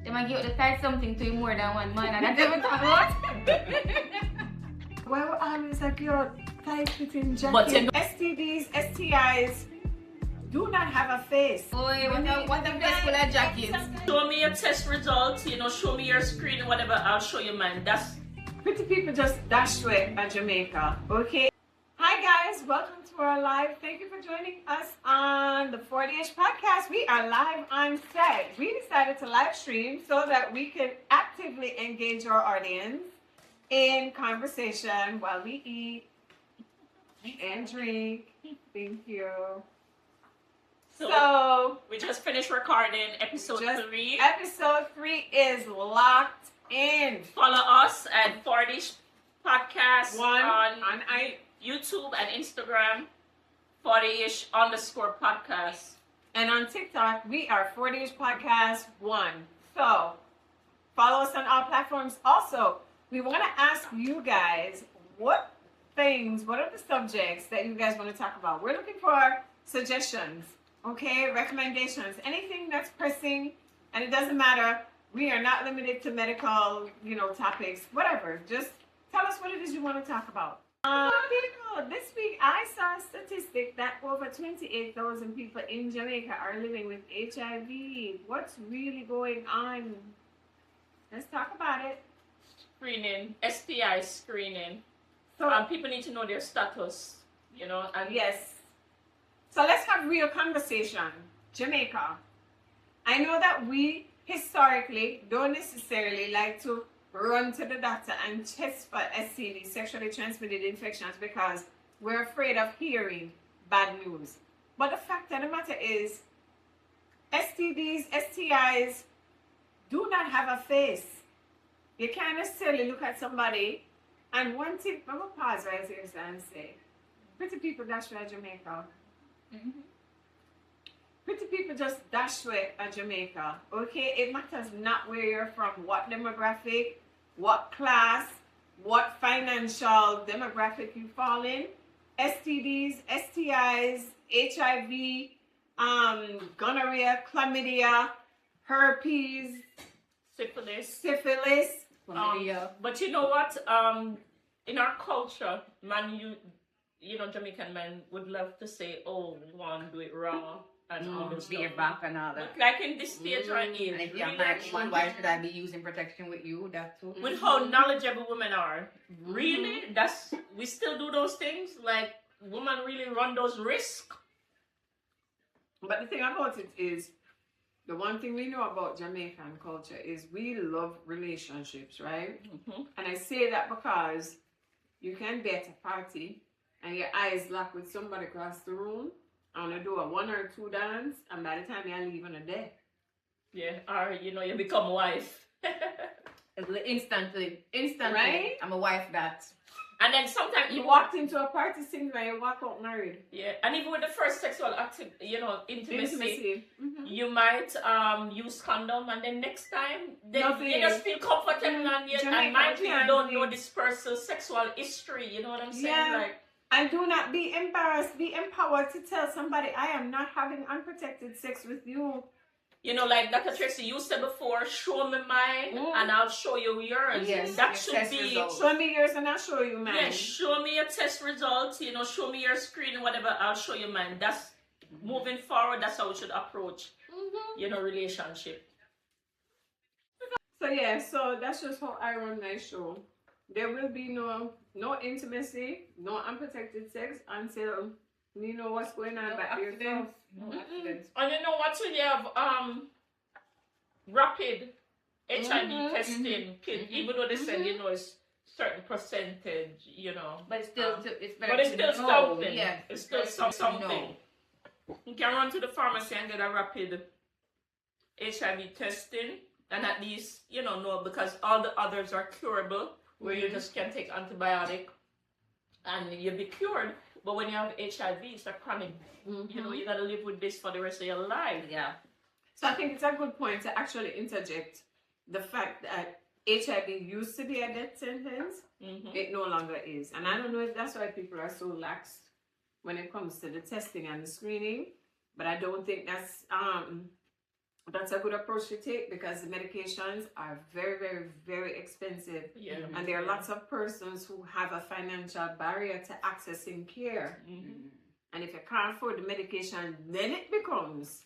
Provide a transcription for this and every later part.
They might give the tight something to you more than one man, and that's what we talk about. Why would always like your tight fitting jacket? But you know, STDs, STIs do not have a face. Oh, what a face full of jackets. show me your test results, you know, show me your screen, whatever, I'll show you mine. That's Pretty people just dash away at Jamaica. Okay. Hi guys, welcome to our live. Thank you for joining us on the FORTYish podcast. We are live on set. We decided to live stream so that we can actively engage our audience in conversation while we eat and drink. Thank you. So we just finished recording episode 3. Episode 3 is locked in. Follow us at FORTYish podcast on YouTube and Instagram, FORTYish_podcast. And on TikTok, we are FORTYish Podcast 1. So follow us on all platforms. Also, we want to ask you guys what are the subjects that you guys want to talk about? We're looking for suggestions, okay, recommendations, anything that's pressing, and it doesn't matter. We are not limited to medical, topics, whatever. Just tell us what it is you want to talk about. People, this week I saw a statistic that over 28,000 people in Jamaica are living with HIV. What's really going on? Let's talk about it. Screening, STI screening. So, people need to know their status, and yes. So let's have real conversation. Jamaica. I know that we historically don't necessarily like to run to the doctor and test for STD, sexually transmitted infections, because we're afraid of hearing bad news. But the fact of the matter is, STDs, STIs do not have a face. You can't necessarily look at somebody. And one thing, I'm going to pause right here and say, pretty people dash away at Jamaica. Mm-hmm. Pretty people just dash away at Jamaica. Okay, it matters not where you're from, what demographic, what class, what financial demographic you fall in. STDs, STIs, HIV, gonorrhea, chlamydia, herpes, syphilis. But you know what? In our culture, Jamaican men would love to say, "Oh, we want to do it raw." And all this Beer stuff. back and all that. But like in this stage right here, And if really you're married, why should I be using protection with you? That too. with how knowledgeable women are, really, we still do those things. Like women really run those risks. But the thing about it is, the one thing we know about Jamaican culture is we love relationships, right? Mm-hmm. And I say that because you can be at a party and your eyes lock with somebody across the room and you do a 1 or 2 dance, and by the time you leave on a day. Yeah, or you become wife. Instantly. Right? I'm a wife that. And then sometimes You walked into a party single and you walk out married. Yeah, and even with the first sexual intimacy. Mm-hmm. You might use condom, and then next time Nothing. you just feel comfortable and Jamaica mind you can't don't be- know this person's sexual history. You know what I'm saying? Yeah. Like, And do not be embarrassed. Be empowered to tell somebody, I am not having unprotected sex with you. like Dr. Tracy, you said before, show me mine and I'll show you yours. Yes, That your should test be results. Show me yours and I'll show you mine. yeah, show me your test results, show me your screen, whatever, I'll show you mine. That's moving forward, that's how we should approach relationship. So yeah, so that's just how I run my show. There will be no intimacy, no unprotected sex until you know what's going on back there. No accidents. And you know what, when you have rapid HIV testing kit, even though they said it's certain percentage, But it's still, it's better but it's to still know. something. Yeah, It's still better to something. know. You can run to the pharmacy and get a rapid HIV testing, and at least know, because all the others are curable, where you just can take antibiotic and you'll be cured. But when you have HIV, it's a chronic. You gotta live with this for the rest of your life. Yeah. So I think it's a good point to actually interject the fact that HIV used to be a death sentence. It no longer is. And I don't know if that's why people are so lax when it comes to the testing and the screening. But I don't think that's that's a good approach to take because the medications are very, very, very expensive. Yeah. And there are lots of persons who have a financial barrier to accessing care. And if you can't afford the medication, then it becomes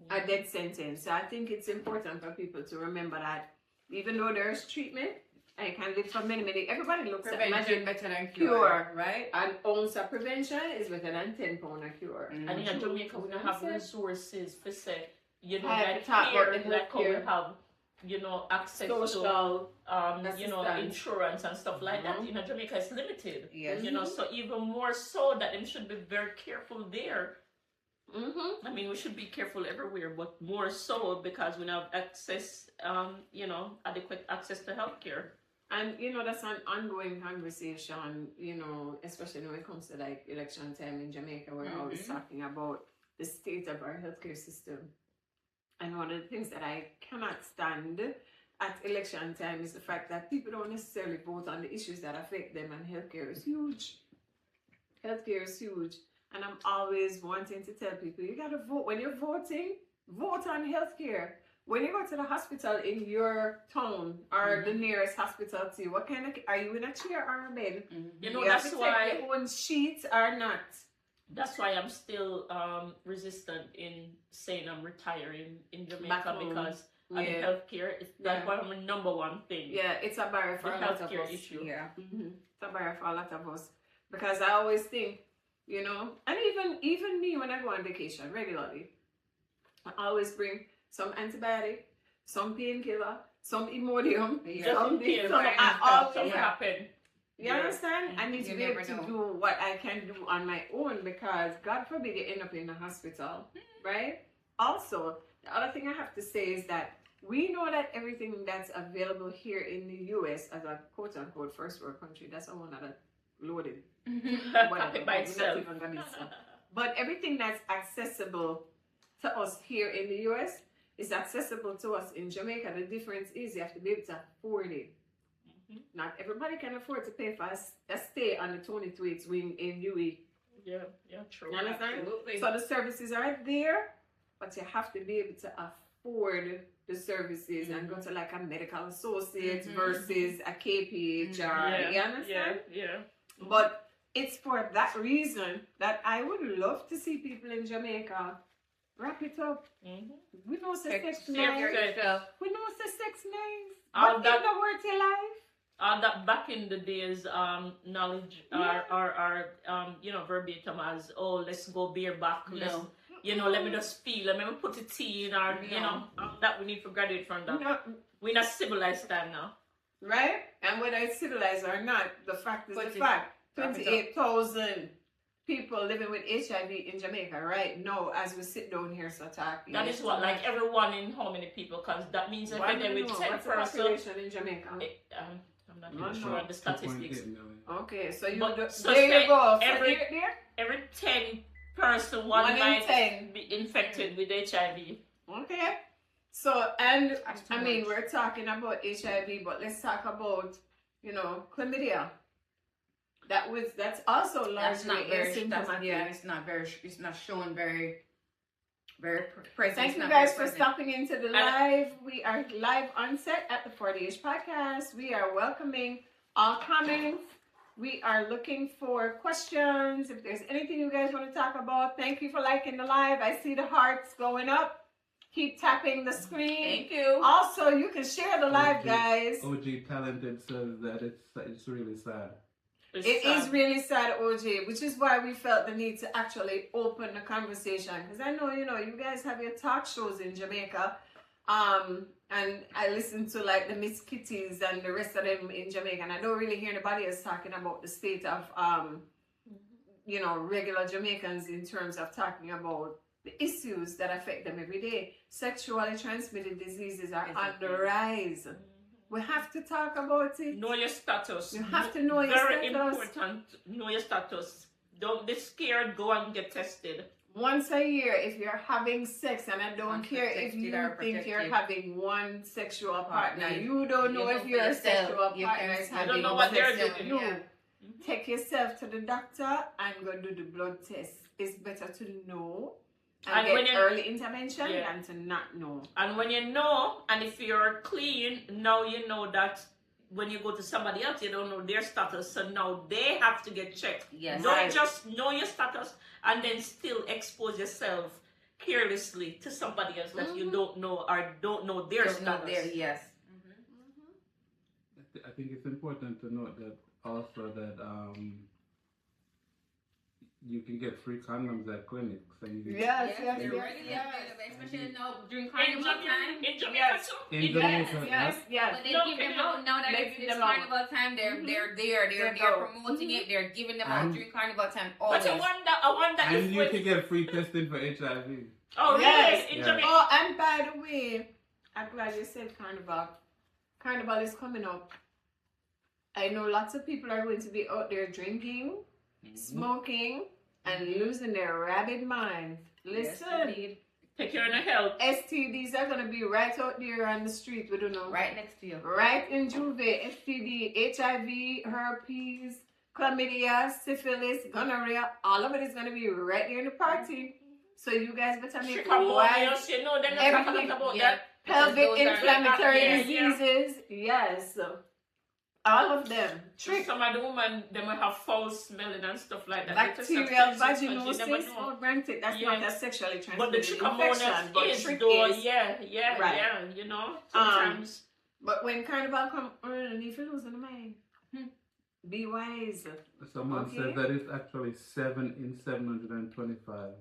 a death sentence. So I think it's important for people to remember that even though there's treatment, and you can live for many, many, everybody looks at Prevention better than cure, right? An ounce of prevention is better than 10 pounds of cure. And in Jamaica, we don't have resources for say, you know, I like talk about here, the like how we healthcare. have, you know, access Social to, you know, assistance. insurance and stuff like that. You know, Jamaica is limited. Yes. You know, so even more so that them should be very careful there. I mean, we should be careful everywhere, but more so because we don't have access, you know, adequate access to healthcare. And, you know, that's an ongoing conversation, you know, especially when it comes to like election time in Jamaica. We're always talking about the state of our healthcare system. And one of the things that I cannot stand at election time is the fact that people don't necessarily vote on the issues that affect them, and healthcare is huge. Healthcare is huge. And I'm always wanting to tell people, you gotta vote. When you're voting, vote on healthcare. When you go to the hospital in your town or the nearest hospital to you, what kind of, are you in a chair or a bed? You know, You have that's to why take your own sheets or not. that's why I'm still resistant in saying I'm retiring in Back Jamaica home. because of the Yeah. healthcare. It's like one of my number one thing. Yeah, it's a barrier for The a lot of healthcare us. issue. Yeah. It's a barrier for a lot of us. Because I always think, you know, and even me when I go on vacation regularly, I always bring some antibiotic, some painkiller, some Imodium, Yeah. some Just in this, case some, I always something happen. You understand? I need to You be able never to know. do what I can do on my own because God forbid you end up in the hospital, right? Also, the other thing I have to say is that we know that everything that's available here in the US as a quote unquote first world country, that's a one other loaded. Happy by We're not itself. even gonna say. But everything that's accessible to us here in the US is accessible to us in Jamaica. The difference is you have to be able to afford it. Not everybody can afford to pay for a stay on the 22 wing in UWI. Yeah, true. You understand? Absolutely. So the services are there, but you have to be able to afford the services and go to like a medical associate versus a KPHR. You understand? Yeah. But it's for that reason that I would love to see people in Jamaica wrap it up. We know it's a sex Take nice. yourself. We know it's a sex nice. All But that- in the worth your life. That back in the days, knowledge or you know, verbatim as, oh, let's go bareback. Let's, No. you know, let me just feel. Let me put a tea in our, you know, that we need to graduate from that. No, We're not civilized time now. right? And whether it's civilized or not, the fact is But the fact. wrap it up. 28,000 people living with HIV in Jamaica right now as we sit down here so talking. That is what, like everyone in how many people? Because that means if Why you're do you with know? 10 What's the persons, population in Jamaica? I'm not No, even no. sure of the statistics. Okay, so you But do, so there say you go. So every- there. Every 10 person, one One in might 10. be infected with HIV. Okay. So, and That's too I mean, much. we're talking about HIV, but let's talk about, you know, chlamydia. That's also That's largely not very. asymptomatic. It's not very. It's not showing very present. Thank It's you not guys very for present. stopping into the live. We are live on set at the FORTYish podcast. We are welcoming all comments. We are looking for questions. If there's anything you guys want to talk about, thank you for liking the live. I see the hearts going up. Keep tapping the screen. Thank you. Also, you can share the live, guys. OG Talented says that it's really sad. It's It is sad. really sad, OJ, which is why we felt the need to actually open the conversation. Because I know, you guys have your talk shows in Jamaica. And I listen to like the Miss Kitties and the rest of them in Jamaica. And I don't really hear anybody else talking about the state of, regular Jamaicans in terms of talking about the issues that affect them every day. Sexually transmitted diseases are on the rise. We have to talk about it. Know your status. You have to know your Very status. important. Know your status. Don't be scared. Go and get tested. Once a year, if you're having sex, and I don't care if Unprotected you or think you're protected. having one sexual partner, Partner. you don't know You if know your for yourself. sexual You partner can- is you having don't know what they're sex with doing. you. Yeah. Take yourself to the doctor and go do the blood test. It's better to know and when get you- early intervention Yeah. than to not know. And when you know, and if you're clean, now you know that when you go to somebody else, you don't know their status, so now they have to get checked. Yes. Don't Right. just know your status and then still expose yourself carelessly to somebody else that you don't know or don't know their Don't know status. there, yes. I think it's important to note that also that you can get free condoms at clinics. And you can, Yes, Yes, yes, they're yes, readily yes. available, especially now during In carnival time. Jamaica, in Jamaica Yes. too. In In Jamaica, Jamaica. Yes, yes. But they No, give them okay. out now that They it's give them out. carnival time. They're Mhm. there. They're They're out. promoting it. They're giving them out And- during carnival time. But Always. I wonder and if you when, can get free testing for HIV. oh really? Yes. In Yeah. Jamaica. Oh, and by the way, I'm glad you said carnival. Carnival is coming up. I know lots of people are going to be out there drinking, smoking, and losing their rabid minds. Yes, Listen, indeed. Take care of your health. STDs are going to be right out there on the street. We don't know. Right next to you. Right in Juve, STD, HIV, herpes, chlamydia, syphilis, gonorrhea, all of it is going to be right there in the party. So you guys better make wise Trichomoniasis, you know, they're not Everything- talking about yeah. that. pelvic Those are- inflammatory yeah, yeah. diseases. Yes. All of them. Some of the women, they might have foul smelling and stuff like that. Bacterial Because you never vaginosis. know. Oh, granted, that's Yeah. not a sexually But the transmitted infection. trichomonas But is trick though, is, yeah, Right. you know, sometimes. but when carnival come, if you lose the mind, be wise. Someone Okay. said that it's actually 7 in 725.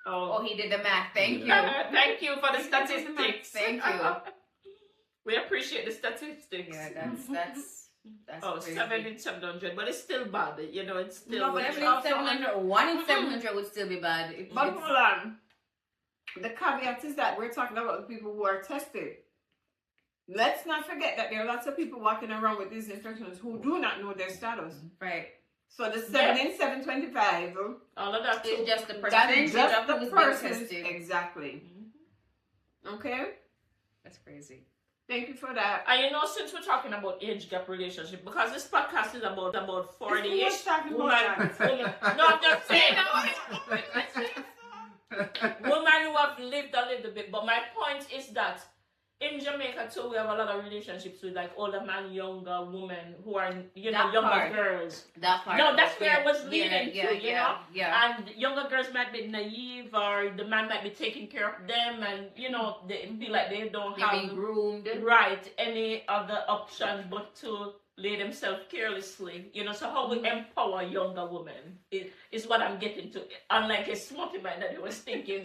Oh, he did the math. Thank you. Thank you for the statistics. Thank you. We appreciate the statistics. Yeah, that's Oh, crazy. 7 in 700, but it's still bad. You know, it's still. No, but Seven every- in 700, 1 in 700 would still be bad. But hold on. The caveat is that we're talking about the people who are tested. Let's not forget that there are lots of people walking around with these infections who do not know their status. Right. So the 7 in 725, all of that. It's too. just the that's percentage just of the who's being person. tested. Exactly. Okay? That's crazy. Thank you for that. And you know, since we're talking about age gap relationship, because this podcast is about Who's 40-ish. talking Woman, about that? no, I'm just saying. Women who have lived a little bit, but my point is that in Jamaica too, we have a lot of relationships with like older man, younger women who are, you know, That younger part. girls. That part. No, that's where I was leading yeah, to, you know. Yeah. And younger girls might be naive, or the man might be taking care of them, and you know they feel like they don't They're have being groomed. right any other option but to lay themselves carelessly. You know, so how we empower younger women is what I'm getting to. Unlike a smutty man that he was thinking.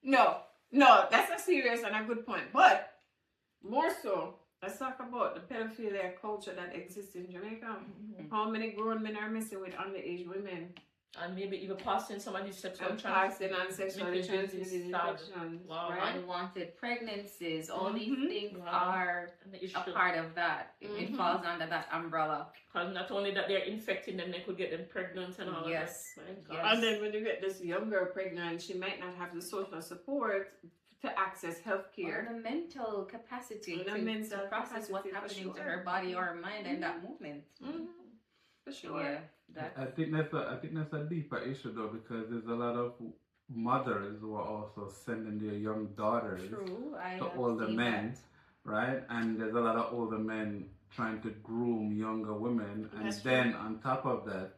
No, that's a serious and a good point. But more so, let's talk about the pedophilia culture that exists in Jamaica. How many grown men are messing with underage women And maybe even passing some of these sexual and passing on sexually transmitted transmitted diseases. infections? Wow. Right? Unwanted pregnancies. All these Mhm. things Wow. are And the a issue. part of that. It falls under that umbrella. Because not only that they're infecting them, they could get them pregnant and all Yes. of that. My God. Yes. And then when you get this younger pregnant, she might not have the social support to access health Or care. the mental capacity The to mental process what's capacity, for happening to sure. her body or mind in that moment. For sure. Yeah. That, I think that's a deeper issue though, because there's a lot of mothers who are also sending their young daughters true. I to have older seen men, that. right? And there's a lot of older men trying to groom younger women, and That's then on top of that,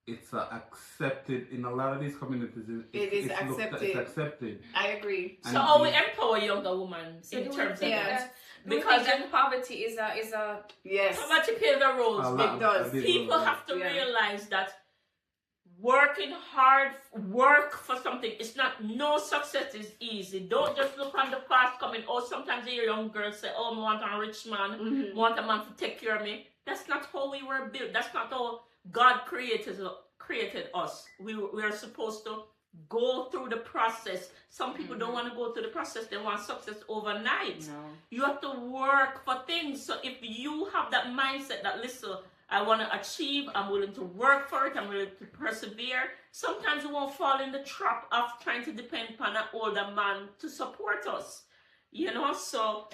it's accepted in a lot of these communities. It is it's accepted. It's accepted. I agree. And So how we empower younger women So in do we terms of think that? that- do we Because think that poverty is a Yes. poverty plays a role. A lot- it does. a big People role. have to Yeah. realize that working hard, work for something, it's not, no success is easy. Don't just look on the fast coming. Oh, sometimes you hear young girls say, oh, I want a rich man, Mhm. want a man to take care of me. That's not how we were built. That's not how God created us. We are supposed to go through the process. Some people don't want to go through the process. They want success overnight. no. You have to work for things. So if you have that mindset that, listen, I want to achieve, I'm willing to work for it, I'm willing to persevere, sometimes we won't fall in the trap of trying to depend upon an older man to support us. You know, so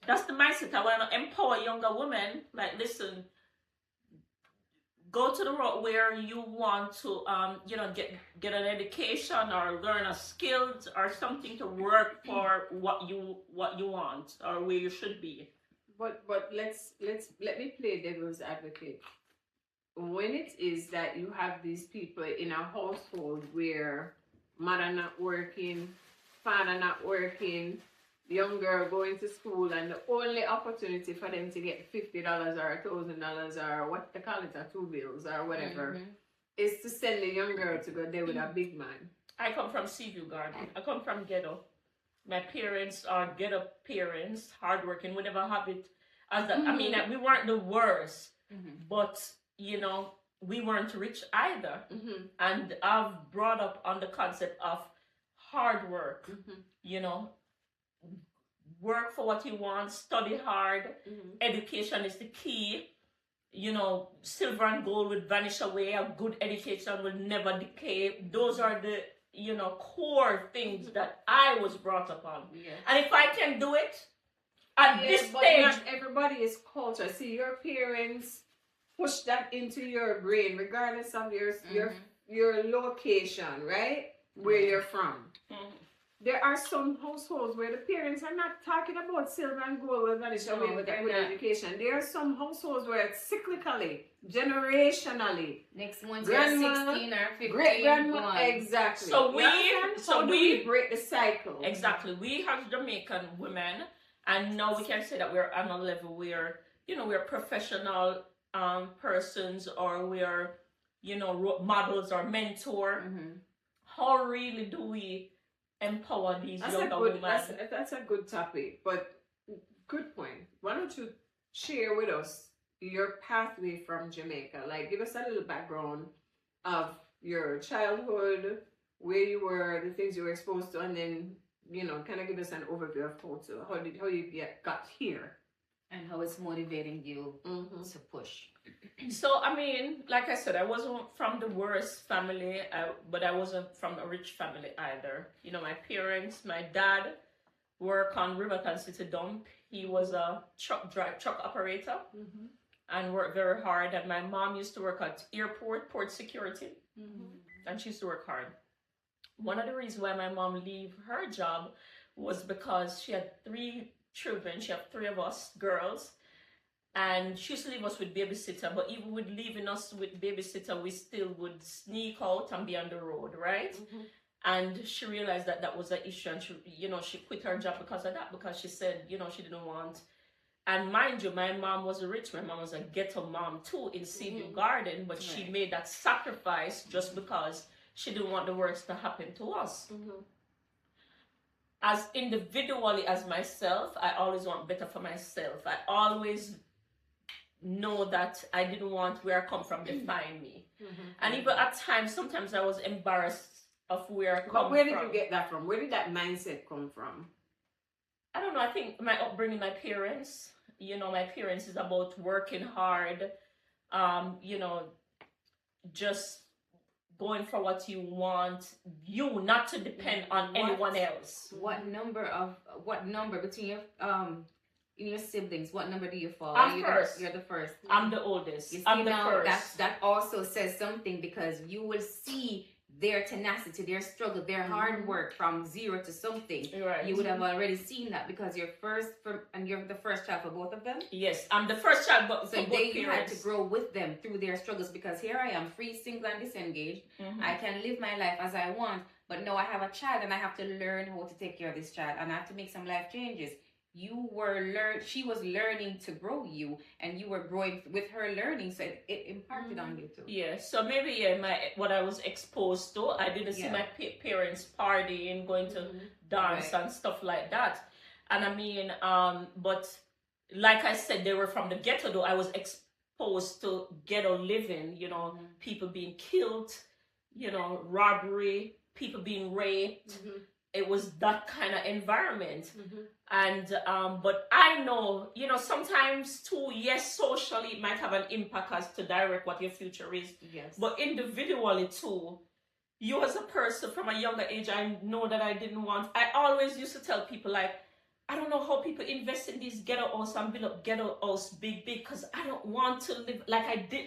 that's the mindset. I want to empower younger women. Like, listen, go to the route where you want to, you know, get an education or learn a skill or something to work for what you want or where you should be. But let me play devil's advocate. When it is that you have these people in a household where mother not working, father not working, young girl going to school, and the only opportunity for them to get $50 or $1,000 or what they call it, or two bills or whatever, is to send the young girl to go there with a big man. I come from Seaview Garden. I come from ghetto. My parents are ghetto parents, hardworking. We never have it as that. I mean, we weren't the worst, but you know, we weren't rich either. And I've brought up on the concept of hard work. You know, work for what you want, study hard. Education is the key. You know, silver and gold will vanish away. A good education will never decay. Those are the, you know, core things that I was brought up on. And if I can do it at this stage, not everybody is cultured. See, your parents push that into your brain, regardless of your location, right? Where you're from. There are some households where the parents are not talking about silver and gold will vanish away with education. There are some households where it's cyclically, generationally. Next one's grandma, 16 or 15. Great grandma, exactly. So we break the cycle. Exactly. We have Jamaican women, and now we can say that we're on a level where, you know, we're professional persons, or we're, you know, models or mentor. How really do we empower these younger women? That's a good topic, but good point. Why don't you share with us your pathway from Jamaica? Like, give us a little background of your childhood, where you were, the things you were exposed to, and then, you know, kind of give us an overview of how you got here. And how it's motivating you to push. So, I mean, like I said, I wasn't from the worst family, but I wasn't from a rich family either. You know, my parents, my dad worked on Riverton City Dump. He was a truck operator and worked very hard. And my mom used to work at airport, port security, and she used to work hard. One of the reasons why my mom left her job was because she had 3 children. She had 3 of us girls, and she used to leave us with babysitter. But even with leaving us with babysitter, we still would sneak out and be on the road, right? And she realized that that was an issue, and she, you know, she quit her job because of that, because she said, you know, she didn't want. And mind you, my mom was rich. My mom was a ghetto mom too in Seaview Garden, but she made that sacrifice just because she didn't want the worst to happen to us. As individually as myself, I always want better for myself. I always know that I didn't want where I come from define me. And even at times, sometimes I was embarrassed of where I come from. But where did you get that from? Where did that mindset come from? I don't know. I think my upbringing, my parents, you know, my parents is about working hard, you know, just going for what you want, you not to depend on anyone else. What number between your siblings, what number do you fall? I'm first. You're the first. I'm the oldest. You see, I'm the now, first. That also says something, because you will see their tenacity, their struggle, their hard work from 0 to something. Right. You would have already seen that because you're and you're the first child for both of them. Yes, I'm the first child, but so for both they parents. had to grow with them through their struggles, because here I am, free, single, and disengaged. I can live my life as I want, but now I have a child and I have to learn how to take care of this child, and I have to make some life changes. She was learning to grow you, and you were growing with her learning, so it impacted on you too. Yeah, so maybe what I was exposed to, I didn't see my parents partying, going to dance and stuff like that. And I mean, but like I said, they were from the ghetto though. I was exposed to ghetto living, you know, people being killed, you know, robbery, people being raped. It was that kind of environment. And but I know, you know, sometimes too, yes, socially it might have an impact as to direct what your future is. Yes. But individually too, you as a person from a younger age, I know that I didn't want. I always used to tell people, like, I don't know how people invest in these ghetto house and build up ghetto house big, because I don't want to live like I did.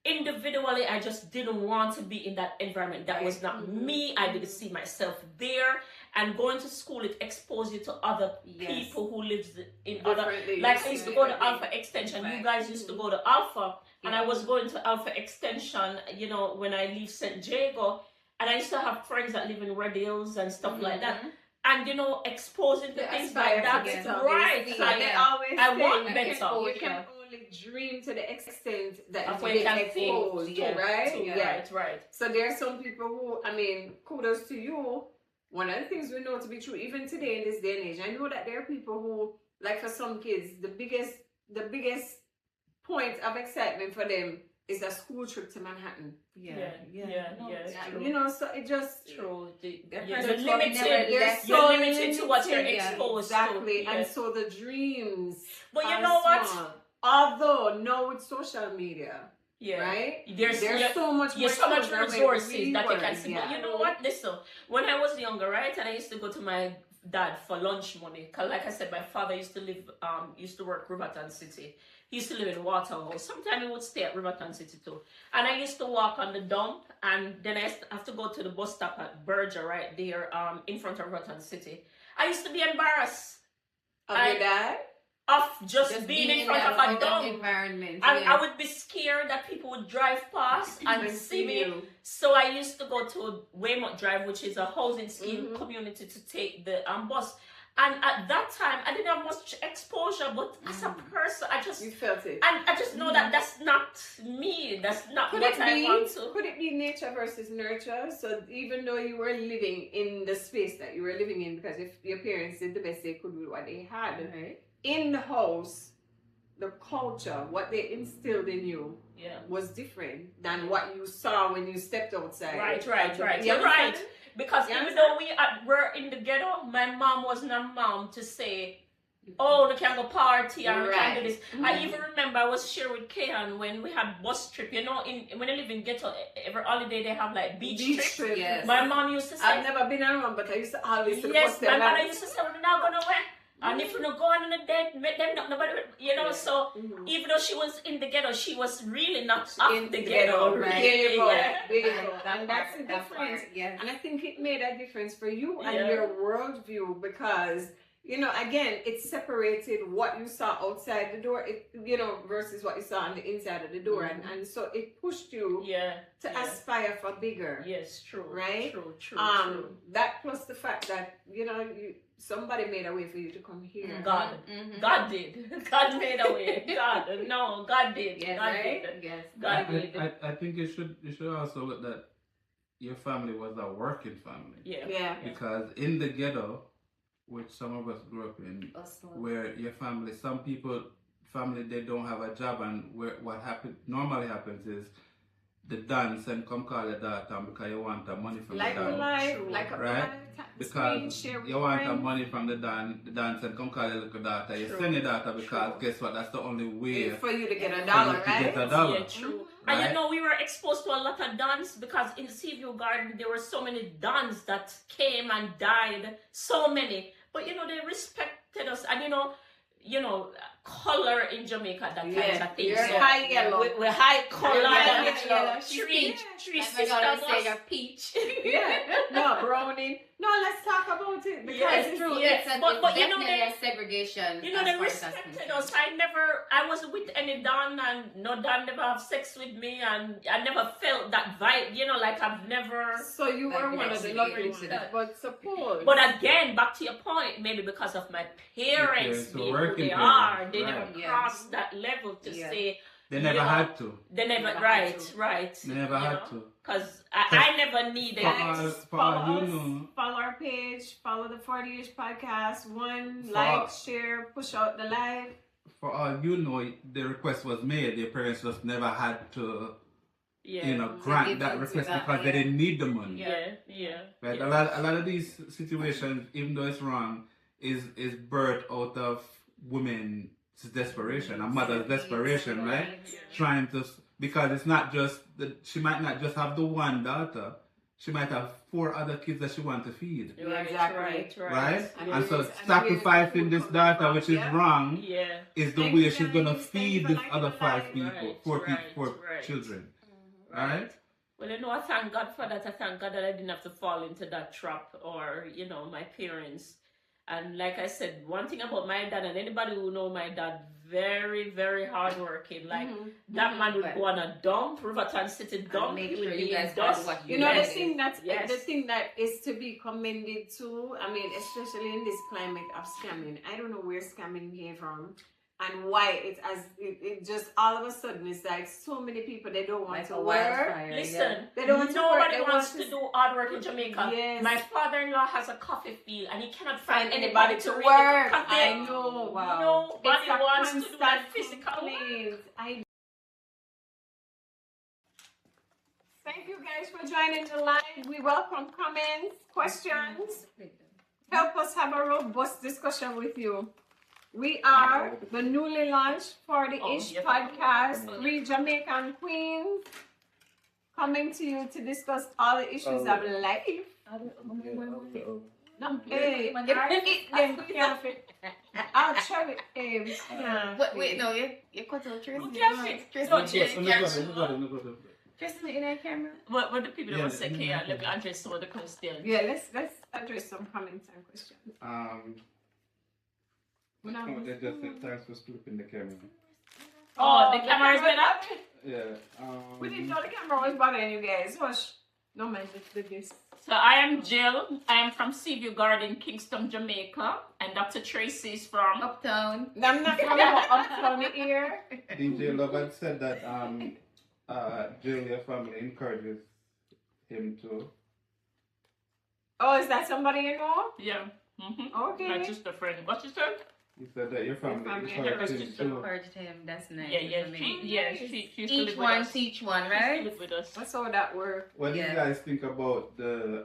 Individually, I just didn't want to be in that environment. That was not me. I didn't see myself there. And going to school, it exposed you to other people who lives in other. Like I used to go to Alpha Extension. You guys used to go to Alpha, and I was going to Alpha Extension. You know, when I leave St. Jago, and I used to have friends that live in Red Hills and stuff like that. And you know, exposing to things like that, right? I want better. You can only dream to the extent that you can expose, right? Right. So there are some people who, I mean, kudos to you. One of the things we know to be true, even today in this day and age, I know that there are people who, like for some kids, the biggest point of excitement for them is a school trip to Manhattan. You know, so it just true. You're limited to what you're exposed to. And so the dreams. But you know what? Small. Although now with social media, right? There's so much more resources that you can see. But you know what? Listen, when I was younger, right, and I used to go to my dad for lunch money, cause like I said, my father used to work Riverton City. He used to live in Waterhouse. Sometimes he would stay at Riverton City too. And I used to walk on the dump, and then I used to have to go to the bus stop at Berger right there in front of Riverton City. I used to be embarrassed. Of your dad? Of just being in front of a dump environment. I would be scared that people would drive past and see me. So I used to go to Waymouth Drive, which is a housing scheme community, to take the bus. And at that time, I didn't have much exposure, but as a person, you felt it. And I just know that that's not me. That's not what I want to. Could it be nature versus nurture? So even though you were living in the space that you were living in, because if your parents did the best they could with what they had, in the house, the culture, what they instilled in you was different than what you saw when you stepped outside. Right. You're right. Because even though we were in the ghetto, my mom wasn't a mom to say, oh, we can go party and we can do this. I even remember I was sharing with Kayan when we had bus trip. You know, when you live in ghetto, every holiday they have like beach trip. Yes. My mom used to say, I've never been around, but I used to always say, my mother used to say, we're not going to win. And if you don't go on the dead, them not nobody, you know. So even though she was in the ghetto, she was really not in the ghetto. There you go. And that's the difference. And I think it made a difference for you and your worldview, because you know, again, it separated what you saw outside the door, versus what you saw on the inside of the door, and so it pushed you to aspire for bigger. Yes, true. Right? True. That plus the fact that somebody made a way for you to come here. God did. God made a way. God did. Yes, God right? did. Yes. God did. I think you should also look that your family was a working family. Yeah. Because in the ghetto, which some of us grew up in, where your family, some people, they don't have a job, and what normally happens is the dance and come call your daughter because you want the money from the dance. Right? Because you want the money from the dance and come call your little daughter. You send your daughter because guess what? That's the only way for you to get a dollar, right? Yeah, true. Right? And we were exposed to a lot of dons because in Seaview Garden there were so many dons that came and died. So many. But they respected us, and color in Jamaica, that kind of thing. You're high yellow. We're high color. Tree sisters. Peach. No, brownie. No, let's talk about it because it's true. It's definitely a segregation. They respected us. I wasn't with any Don, and no Don never have sex with me, and I never felt that vibe. Like I've never. So you were one of the lucky ones. But suppose. But again, back to your point, maybe because of my parents being who they are, they never crossed that level to say. They never had to. They never, right. They never had to. Because I never needed it. Follow our page, follow the FORTYish podcast. Like, share, push out the live. For all you know, the request was made. Their parents just never had to, grant that request because they didn't need the money. Right? A lot of these situations, even though it's wrong, is birthed out of women's desperation, a mother's desperation, right? Trying to, because it's not just she might not just have the one daughter, she might have 4 other kids that she wants to feed. Right? And so sacrificing this daughter, which is wrong, is the way she's going to feed these other 5 people, 4 children. Right? Well, you know, I thank God for that. I thank God that I didn't have to fall into that trap or, you know, my parents. And like I said, one thing about my dad, and anybody who know my dad, very, very hardworking. Like, that man would go on a dump, Riverton City dump. Make sure you guys what you know, the thing that is to be commended too, I mean, especially in this climate of scamming. I don't know where scamming came from. And why it just all of a sudden it's like so many people they don't want to work. Listen, they don't want nobody to work. wants to do hard work in Jamaica. Yes. My father-in-law has a coffee field and he cannot find anybody to read work. it. I know. Wow. Nobody wants to do that physical work. Thank you guys for joining the live. We welcome comments, questions. Help us have a robust discussion with you. We are the newly launched FORTYish podcast, 3 Jamaican queens, coming to you to discuss all the issues of life. No, hey, I'll try it. Hey, wait, no, you cut out Tristan in that camera. What the people that will say, okay, let me address some of the questions. Yeah, let's address some comments and questions. They just said thanks for flipping the camera. Oh, the camera is better? Yeah. We didn't know the camera was bothering you guys. Hush. No man, just did this. So I am Jill. I am from Seaview Garden, Kingston, Jamaica. And Dr. Tracy is from Uptown. I'm not from Uptown here. DJ Love had said that Jill, your family encourages him to. Oh, is that somebody you know? Yeah. Okay. Not just a friend. What you said? He said that your family encouraged him. That's nice. She used to Each live one with us. teach one, She right? lived with us. That's how that works. What do you guys think about the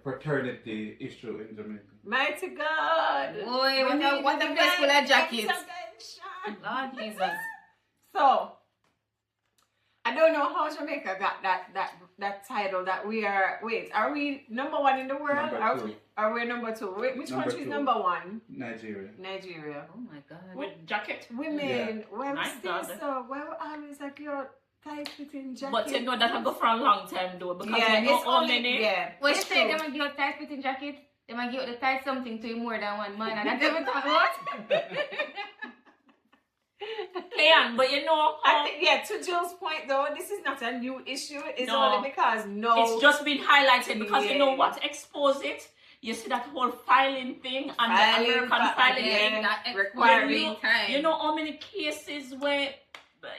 paternity issue in Jamaica? Mighty God. Boy, what a place full of jackets. Lord Jesus. So, I don't know how Jamaica got that title that we are. Wait, are we number 1 in the world? Are we number 2? Which country is number 1? Nigeria. Oh my God. With jacket? Women, why we My still God. so? Why we always like your tight fitting jacket? But you know that will go for a long time though, because yeah, you know it's how only many. yeah. When you it's say true. they might give you a tight fitting jacket, they might give you the tight something to you more than one man, and that's every time what? Leanne, but you know how I think, to Jill's point though, this is not a new issue. It's No. only because it's just been highlighted because you know what exposed it? You see that whole filing thing and the American filing thing. That requiring time. You know how many cases where,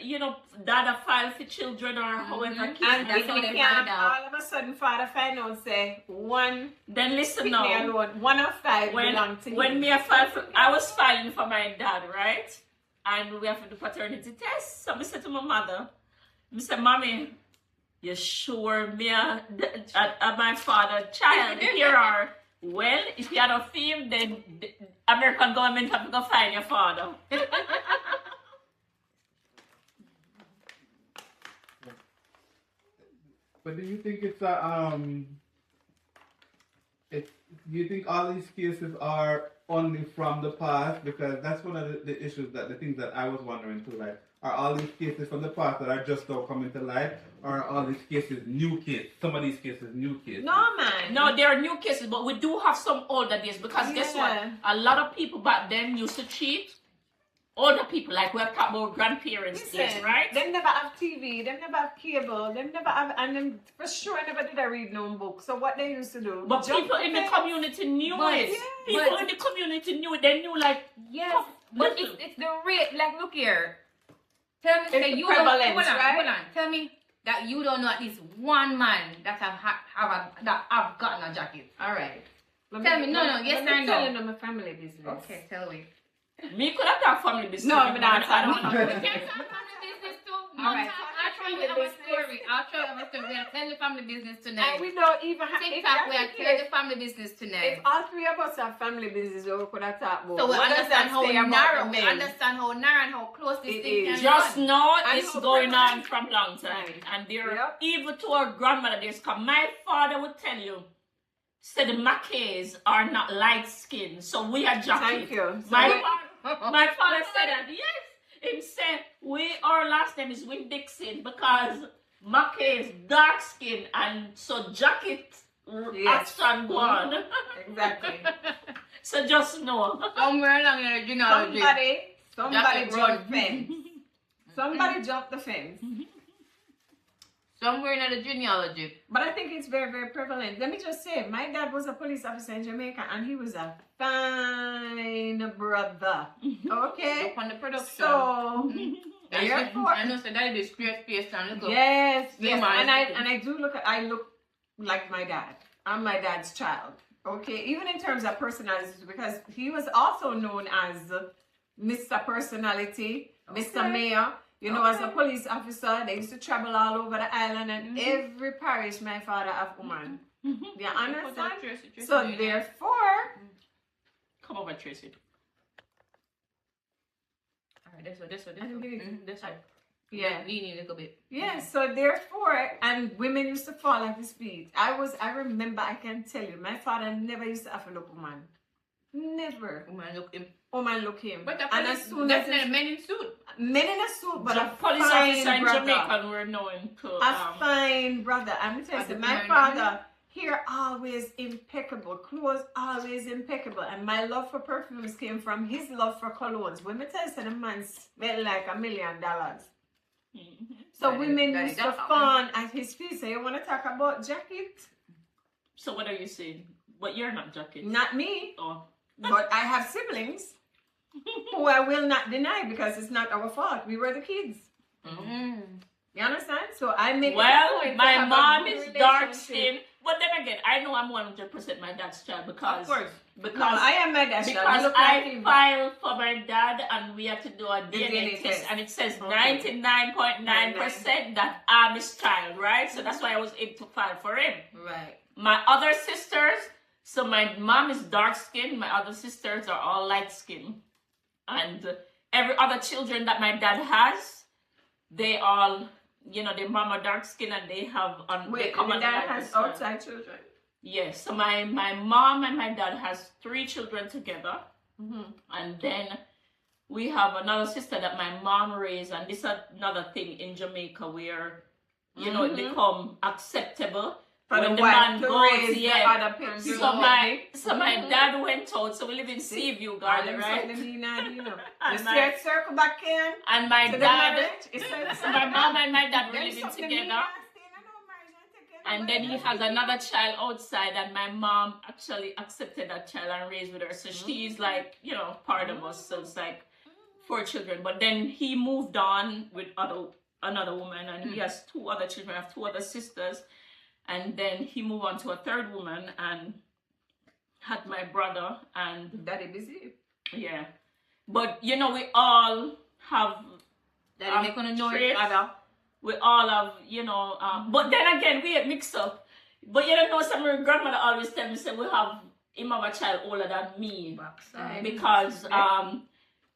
you know, dad file for children or however kids. and that's if how you they can't find out. all of a sudden father find out say one Then listen pick me now. alone, 1 of 5 belong to When him. me I was filing for my dad, right? And we have to do paternity test. So I said to my mother, I said, Mommy, you sure me my father child here are? Well, if you had a film, then the American government have to go find your father. But do you think it's do you think all these cases are only from the past? Because that's one of the issues the things that I was wondering too. Like, are all these cases from the past that are just now coming to light, or are all these cases new cases? Some of these cases new cases. No man. No, there are new cases, but we do have some older days because guess what? A lot of people back then used to cheat. Older people, like we have talked about grandparents days, right? Them never have TV, them never have cable, them never have, and them for sure never did read no book. So what they used to do? But people in the community knew it. People in the community knew it. They knew like Yes, but it's the rate. Like, look here. Tell me that you don't. prevalence, Hold on. Tell me that you don't know at least one man that have gotten a jacket. All right. Tell me, no, yes or no? Telling them a family business. Tell me. me could have talked family business. No, but I don't know. We can't talk family business too. Alright, I'll show you our story. I'll show you our story. We're telling the family business tonight. And we don't even have TikTok, we are telling the family business tonight. If all three of us have family business, we could have talked about. So we What does understand that how say about narrow, the we men? understand how narrow and how close this It thing is. can Just run. know And it's how going on prevalent. from long time. Right. And they're Yep. even to our grandmother, there's come. My father would tell you, said the Mackays are not light skinned, so we are jockey. Thank you. So My we- father said that, yes. He said, our last name is Win Dixon because Mackay is dark skin and so jacket Yes. action go on. Exactly. So just know. Somewhere along in the genealogy. Somebody Jacket jumped run. the fence. Somebody jumped the fence. Somewhere in the genealogy. But I think it's very, very prevalent. Let me just say, my dad was a police officer in Jamaica and he was a fine brother. Okay? Up on the production. So, therefore, I know so that is straight space and look up. yes, Yeah, yes. man. And I do I look like my dad. I'm my dad's child. Okay? Even in terms of personalities, because he was also known as Mr. Personality, Mr. Mayor. You know, as a police officer, they used to travel all over the island and every parish my father have woman. You understand? So therefore, Come over, Tracy. Alright, this one. I don't give it- This one. yeah. Leaning a little bit. Yeah, so therefore, and women used to fall at his feet. I remember, I can tell you, my father never used to have a look woman. Never. Woman look him. Woman look him. But and as soon as definitely men in suit. men in a suit, but a police fine officer in brother. Jamaica were known to A fine brother. I'm telling you, my father, hair always impeccable, clothes always impeccable, and my love for perfumes came from his love for colognes. When me tell you, the man smelled like $1 million. So That women is used to that fawn at his feet. So you want to talk about jacket? So what are you saying? But you're not jacket. Not me, Oh. but I have siblings who I will not deny because it's not our fault. We were the kids. You understand? So I make it a Well, point to my have a mom good is dark relationship. skinned. But then again, I know I'm 100% my dad's child because Of course. because No, I am my dad. because Look like I him. filed for my dad and we had to do a DNA DNA test test. and it says Okay. 99.9% that I'm his child, right? So that's why I was able to file for him. Right. My other sisters, so my mom is dark skinned, my other sisters are all light skinned. And every other children that my dad has, they all, you know, their mom are dark skinned and they have they Wait, come the on dad like has this one. outside children. Yes, so my mom and my dad has 3 children together. And then we have another sister that my mom raised, and this is another thing in Jamaica where, you know, it become acceptable For when the the wife man to goes, raise the other people. So my dad went out, so we live in Seaview Garden, right? You see it circle back in And my to the dad, marriage. so my mom and my dad were There's living something together. nasty, I know marriage don't take care of And then he nobody. has another child outside, and my mom actually accepted that child and raised with her. So she's like, you know, part of us. So it's like 4 children. But then he moved on with another woman, and he has 2 other children. I have 2 other sisters. And then he moved on to a 3rd woman and had my brother. And Daddy busy. yeah. But, you know, we all have Daddy, they're gonna know each traits. other. We all have, you know, but then again, we get mixed up. But you don't know, some of my grandmother always tell me, say, we have him have a child older than me. Because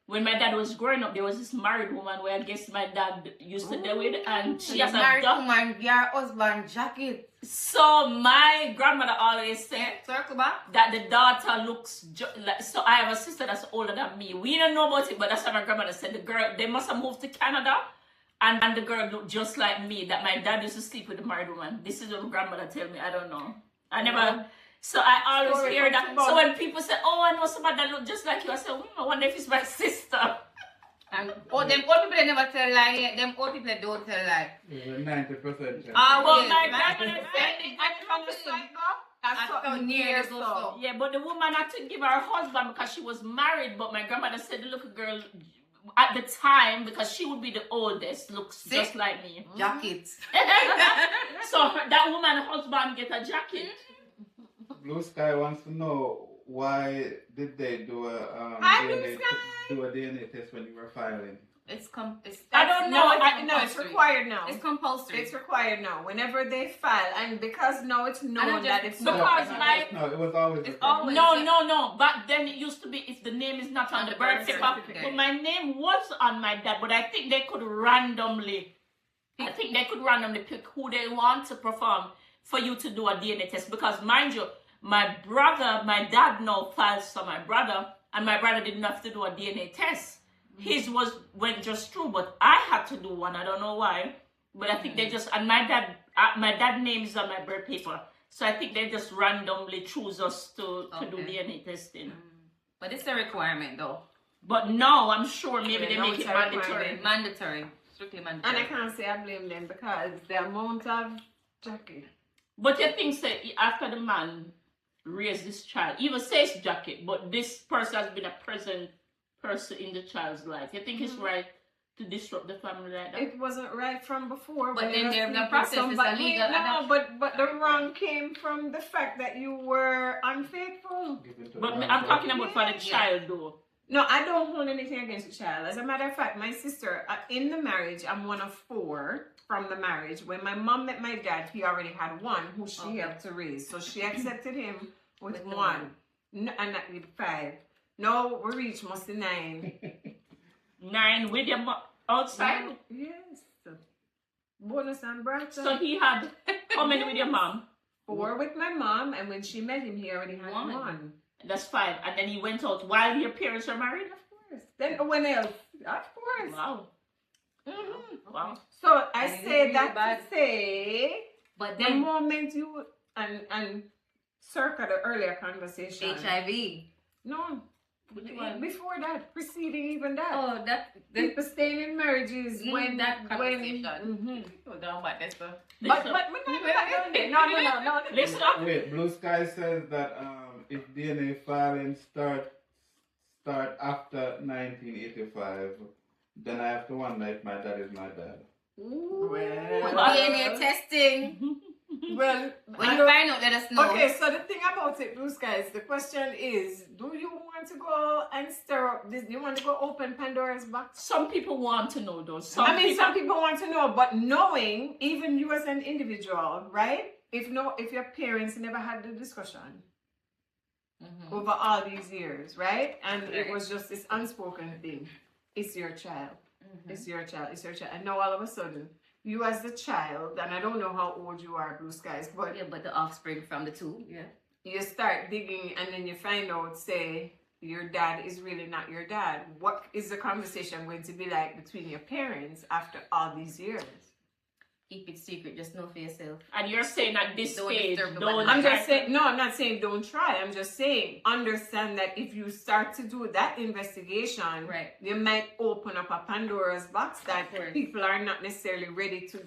when my dad was growing up, there was this married woman where I guess my dad used to deal with, and she has a married daughter. woman, your husband jacket. So my grandmother always said Circle back. that the daughter looks like, so I have a sister that's older than me. We don't know about it, but that's what my grandmother said. The girl, they must have moved to Canada. And the girl looked just like me, that my dad used to sleep with the married woman. This is what my grandmother tell me. I don't know. I never... So I always Story hear that. comes about. So when people say, oh, I know somebody that look just like you, I say, I wonder if it's my sister. And them old people they never tell lie yet. Them old people they don't tell lie. 90%. Well, yes, my right. grandmother said, That's so near so. yeah, but the woman had to give her husband because she was married. But my grandmother said the little girl, at the time, because she would be the oldest, looks just like me. Jacket. So that woman husband get a jacket. Blue Sky wants to know why did they do a DNA test when you were filing? I don't know. It's required now. It's compulsory. It's required now. Whenever they file, and because now it's known that it's because no, it was always. It's always no. Back then it used to be if the name is not on the birth paper. But my name was on my dad. But I think they could randomly. Pick who they want to perform for you to do a DNA test. Because mind you, my dad now files for my brother, and my brother didn't have to do a DNA test. His went just through, but I had to do one. I don't know why, but I think they just, and my dad name is on my birth paper, so I think they just randomly choose us to do DNA testing. But it's a requirement though. But no, I'm sure maybe they make it mandatory. Mandatory, strictly mandatory. And I can't say I blame them because the amount of Jackie. But you think say after the man raised this child, even says Jackie, but this person has been a present person in the child's life. You think it's right to disrupt the family like that? It wasn't right from before. But then the process is illegal. No, but the wrong came from the fact that you were unfaithful. But I'm talking about for the child though. No, I don't hold anything against the child. As a matter of fact, my sister, in the marriage, I'm one of 4 from the marriage. When my mom met my dad, he already had 1 who she helped to raise. So she accepted him with 1. No, and not with 5. No, we reached must 9. 9 with your mom outside? Yes. Bonus and brother. So he had how many with your mom? 4 with my mom, and when she met him, he already had 1. That's 5. And then he went out while your parents were married? Of course. Then when else? Of course. Wow. Wow. So I say that to say, but the then moment you and circa the earlier conversation. HIV. No. Before that, preceding even that. Oh, that people staying in marriages when that conversation. But No. Listen up. Wait, Blue Sky says that if DNA filing start after 1985, then I have to wonder if my dad is my dad. DNA testing. Well, when you find out, let us know. Okay, so the thing about it, Blue Skies, the question is, do you want to go and stir up this? Do you want to go open Pandora's box? Some people want to know those. Some people want to know, but knowing, even you as an individual, right? If your parents never had the discussion over all these years, right? And it was just this unspoken thing. It's your child. It's your child. It's your child. And now all of a sudden, you as the child, and I don't know how old you are, Blue Skies, but but the offspring from the 2, you start digging, and then you find out, say, your dad is really not your dad. What is the conversation going to be like between your parents after all these years? Keep it secret, just know for yourself. And you're saying at this stage, I'm just saying, no, I'm not saying don't try. I'm just saying, understand that if you start to do that investigation, you might open up a Pandora's box that people are not necessarily ready to.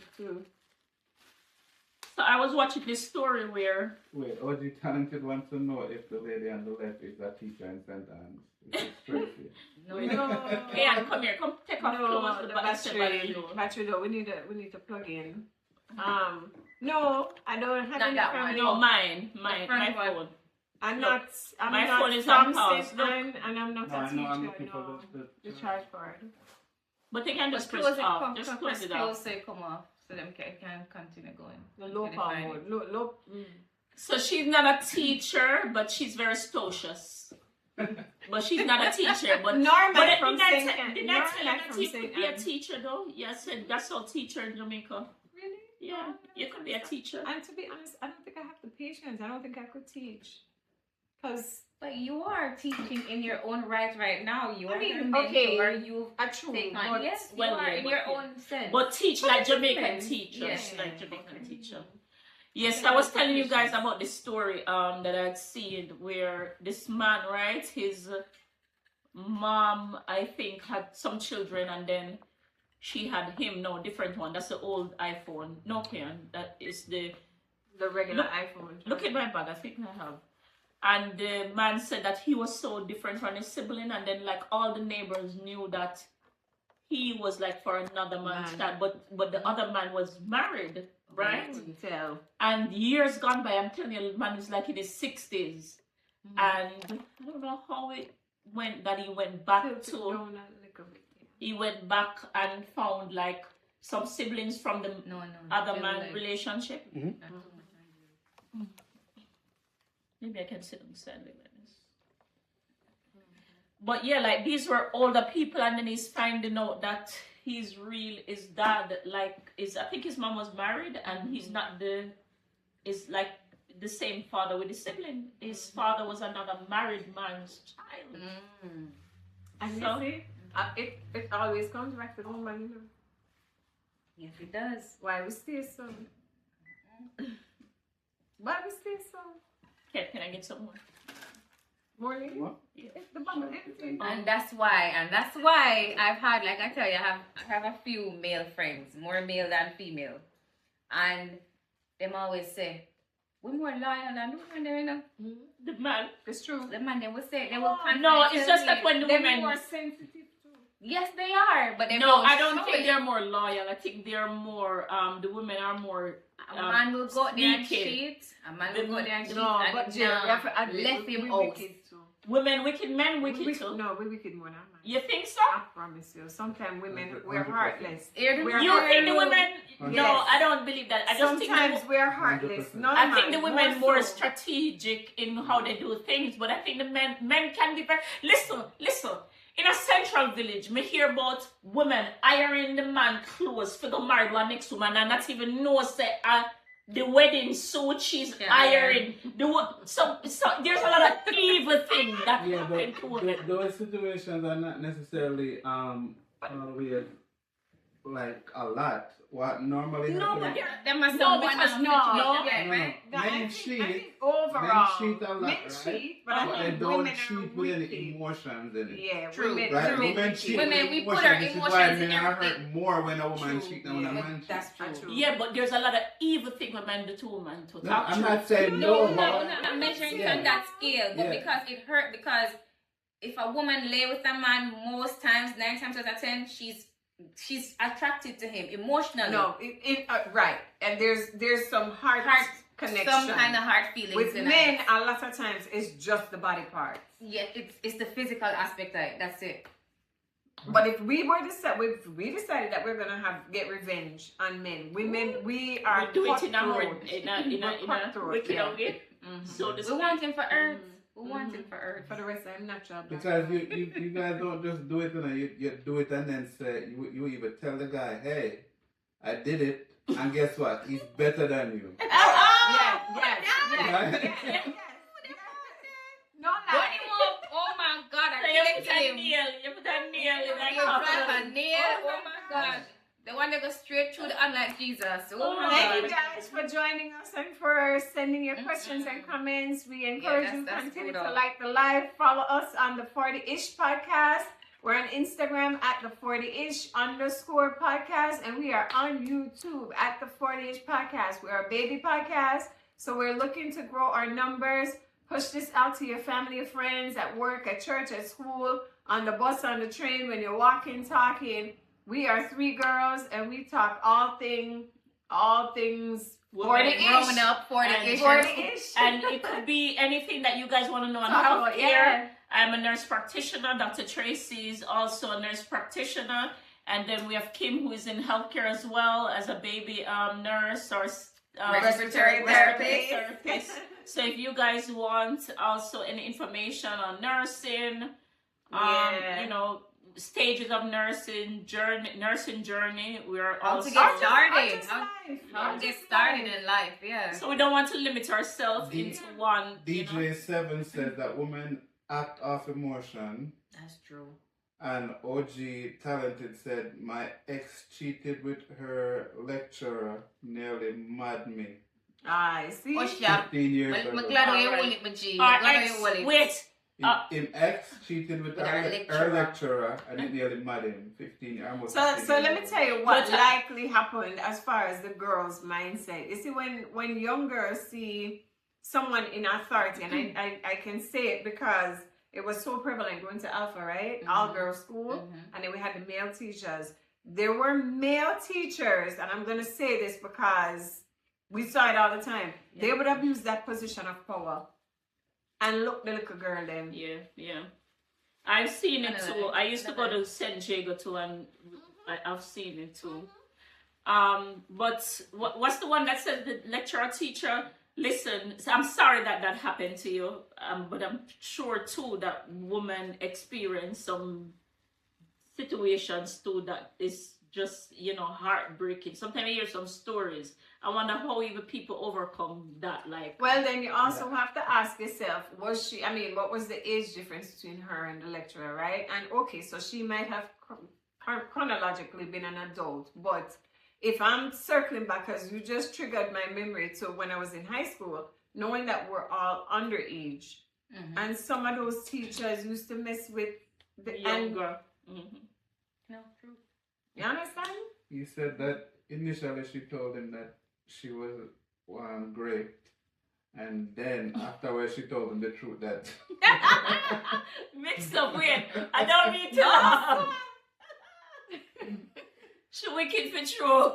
So I was watching this story where... Wait, OG Talented wants to know if the lady on the left is a teacher in St. Anne's. No. Hey, Anne, come here. Come take off clothes. The battery though. We need to plug in. No, I don't have any family. No, mine. My phone. My phone is on pause. And I'm not a teacher. I'm looking for the charge cord. But they can just press it off. Just close it off. So it come off. So them can continue going. The low power mode. Low. So she's not a teacher, but she's very stocious. But she's not a teacher. But Norman from St. Didn't I tell you to be a teacher though? Yes, that's all teacher in Jamaica. Really? Yeah, you could be a teacher. And to be honest, I don't think I have the patience. I don't think I could teach. But you are teaching in your own right now. You are true. Yes, you are in your own sense. But teach like Jamaican teachers, like Jamaican teacher. Yes, I was telling you guys about this story that I'd seen where this man, right, his mom, I think, had some children, and then she had him. No, different one. That's the old iPhone. Nokia. That is the regular iPhone. Look at my bag. I think I have. And the man said that he was so different from his sibling, and then like all the neighbors knew that he was like for another man's child, but the other man was married, right? Tell. And years gone by, I'm telling you, the man was like in his 60s, and I don't know how it went that he went back to. He went back and found like some siblings from the other man relationship. Maybe I can sit on the side like this. But yeah, like these were older people, and then he's finding out that his dad, like, I think his mom was married, and he's not is like the same father with his sibling. His father was another married man's child. And so, you see, it always comes back to the woman, you know. Yes, it does. Why we stay so? Why we stay so? Okay, can I get some more? More lady? What? Yeah. The bottle empty. And that's why I've had, like I tell you, I have a few male friends, more male than female, and them always say, we're more loyal than the women, you know. The man. It's true. The man, they will say, they will No, it's just that when the They're women. more sensitive too. yes, they are, but they No, don't I don't show think it. they're more loyal. I think they're more. The women are more. A man will go there and sneaky. cheat. A man will go there and cheat. No, and but Jill, nah, we have to admit, left we him out. wicked too. Women wicked, men We wicked too. No, we wicked more than man. You think so? I promise you. Sometimes women, we're 100%. heartless. Here We're You think the women? Yes. No, I don't believe that. I just think Sometimes the, we're heartless. 100%. Not I think the man, women more so. strategic in how they do things, but I think the men can be very. Listen. In a central village, me hear about women hiring the man clothes for the married one next woman and not even know say the wedding suit she's hiring. So there's a lot of evil things that Yeah, happen but to women. those situations are not necessarily always like a lot. What normally No, but happens. There must No, be one because of no, them, yeah, right? Men I cheat. think overall, Men cheat a lot, men right? cheat, but But I they think don't women cheat are with any wicked. emotions in it. Yeah, True. women, Right? women Women wicked. cheat Women, with we put emotions. our This is why emotions in men are everything. hurt more when a woman True. cheats than when a Yeah. man cheats. That's true. True. Yeah, but there's a lot of evil things when men do to women to No, talk I'm truth. not saying No, no. I'm measuring Yeah. on that scale, but Yeah. because it hurt, because if a woman lay with a man most times, 9 times out of 10, she's attracted to him emotionally. No, right, and there's some heart connection. Some kind of heart feelings With in men, it. a lot of times it's just the body part. Yeah, it's the physical aspect of it. That's it. But if we decided that we're gonna get revenge on men, women, we are We do it in a more cutthroat. in a Cutthroat, wicked yeah. way. So to We want him for earth. Mm-hmm. We want him for earth. For the rest, I'm natural. Because you guys don't just do it, you do it and then say, you even tell the guy, hey, I did it, and guess what? He's better than you. Yes. No Burn lie. him up. Oh my God, I So you can't put kill a him. nail, you put a nail in that You drop coffin. a nail. Oh my God. The one that goes straight through the unlike Jesus. Oh my Thank you God. guys for joining us and for sending your questions and comments. We encourage you to that's continue good, to like the live. Follow us on the FORTYish podcast. We're on Instagram at the FORTYish_podcast, and we are on YouTube at the FORTYish podcast. We're a baby podcast, so we're looking to grow our numbers. Push this out to your family, your friends, at work, at church, at school, on the bus, on the train, when you're walking, talking. We are 3 girls, and we talk all things Women 40-ish. Growing up, 40-ish. 40-ish. And it could be anything that you guys want to know on Talk about, healthcare. yeah. I'm a nurse practitioner. Dr. Tracy is also a nurse practitioner. And then we have Kim, who is in healthcare as well as a baby nurse or Respiratory therapist. So if you guys want also any information on nursing, you know, stages of nursing journey, we are How also to get started. How How to get started in life, yeah. so we don't want to limit ourselves into one. you know. DJ7 said that women act off emotion, That's true. and OG Talented said, my ex cheated with her lecturer, nearly mad me. I see. Oh, yeah. 15 years I'm ago. glad you Alright. hold it, my G. Our I'm glad ex, you hold it. wait, Him ex cheated with With her her lecturer, and it nearly mad him. 15 almost. So 15 let me years tell you what But, likely happened as far as the girl's mindset. You see, when young girls see someone in authority, and I can say it because it was so prevalent going to Alpha, right? All girls school, and then we had the male teachers. There were male teachers, and I'm gonna say this because we saw it all the time. They would abuse that position of power. and look the little girl then. Yeah. I've seen it too. I used to go Another. to St. Jago too, and I've seen it too. But what's the one that said the lecturer teacher? Listen, I'm sorry that happened to you. But I'm sure too that women experience some situations too that is just heartbreaking. Sometimes I hear some stories. I wonder how even people overcome that. Like, well, then you also have to ask yourself, what was the age difference between her and the lecturer, right? And okay, so she might have chronologically been an adult, but if I'm circling back, because you just triggered my memory to when I was in high school, knowing that we're all underage, and some of those teachers used to mess with the younger. No, true. You understand? He said that initially she told him that she was raped, and then afterwards she told him the truth that Mixed up weird. I don't mean to laugh. She wicked for true.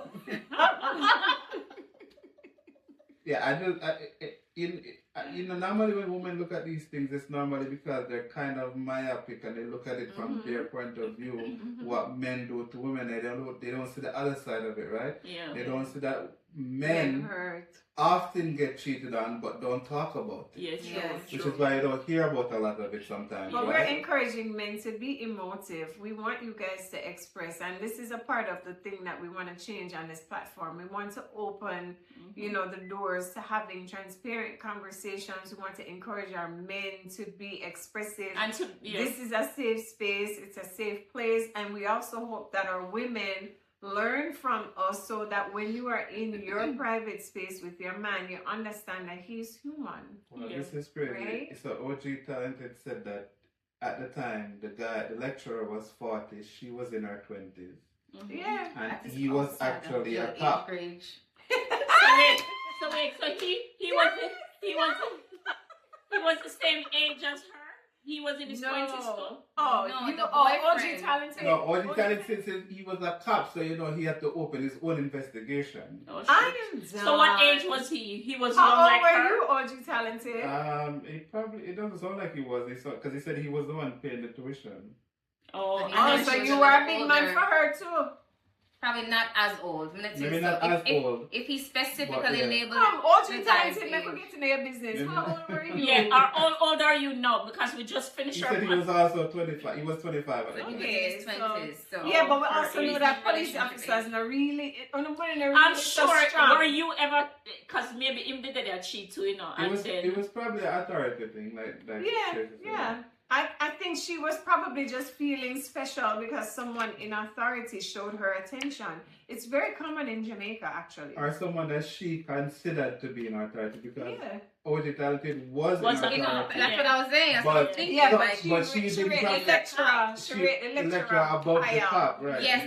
Normally when women look at these things, it's normally because they're kind of myopic and they look at it from their point of view. What men do to women, they don't see the other side of it, right? Yeah. They don't see that men often get cheated on but don't talk about it. Yes, Which is why you don't hear about a lot of it sometimes. But right? we're encouraging men to be emotive. We want you guys to express, and this is a part of the thing that we want to change on this platform. We want to open, the doors to having transparent conversations. We want to encourage our men to be expressive. And This is a safe space. It's a safe place, and we also hope that our women learn from us so that when you are in your private space with your man, you understand that he's human. Well, this is crazy. Right? So OG Talented said that at the time, the lecturer was 40, she was in her 20s. Yeah. And he was actually a cop. So he was the same age as her. He was in his 20s too. OG Talented. No, OG Talented said he was a cop, so he had to open his own investigation. Oh, shit. I am done. So what age was he? He was How young old like were her? you, OG Talented? It doesn't sound like he was, because he said he was the one paying the tuition. Oh, So you were a big man for her too. Probably not as old. Maybe not as old. If he specifically labeled Come, it, OG Talented, never get to know your business. How old were you? Yeah, how old are you now? Because we just finished He our said he was also 25. He was 25 at the time. Okay, in his 20s. So yeah, but we also know that police relationship officers not really. I'm sure. Were you ever? Because maybe him did that cheat too, It was probably an authority thing, like Yeah. I think she was probably just feeling special because someone in authority showed her attention. It's very common in Jamaica, actually. Or someone that she considered to be in authority, because Yeah. OG Talented was in authority. That's what I was saying. But she didn't probably the lecturer above the top, right? Yes,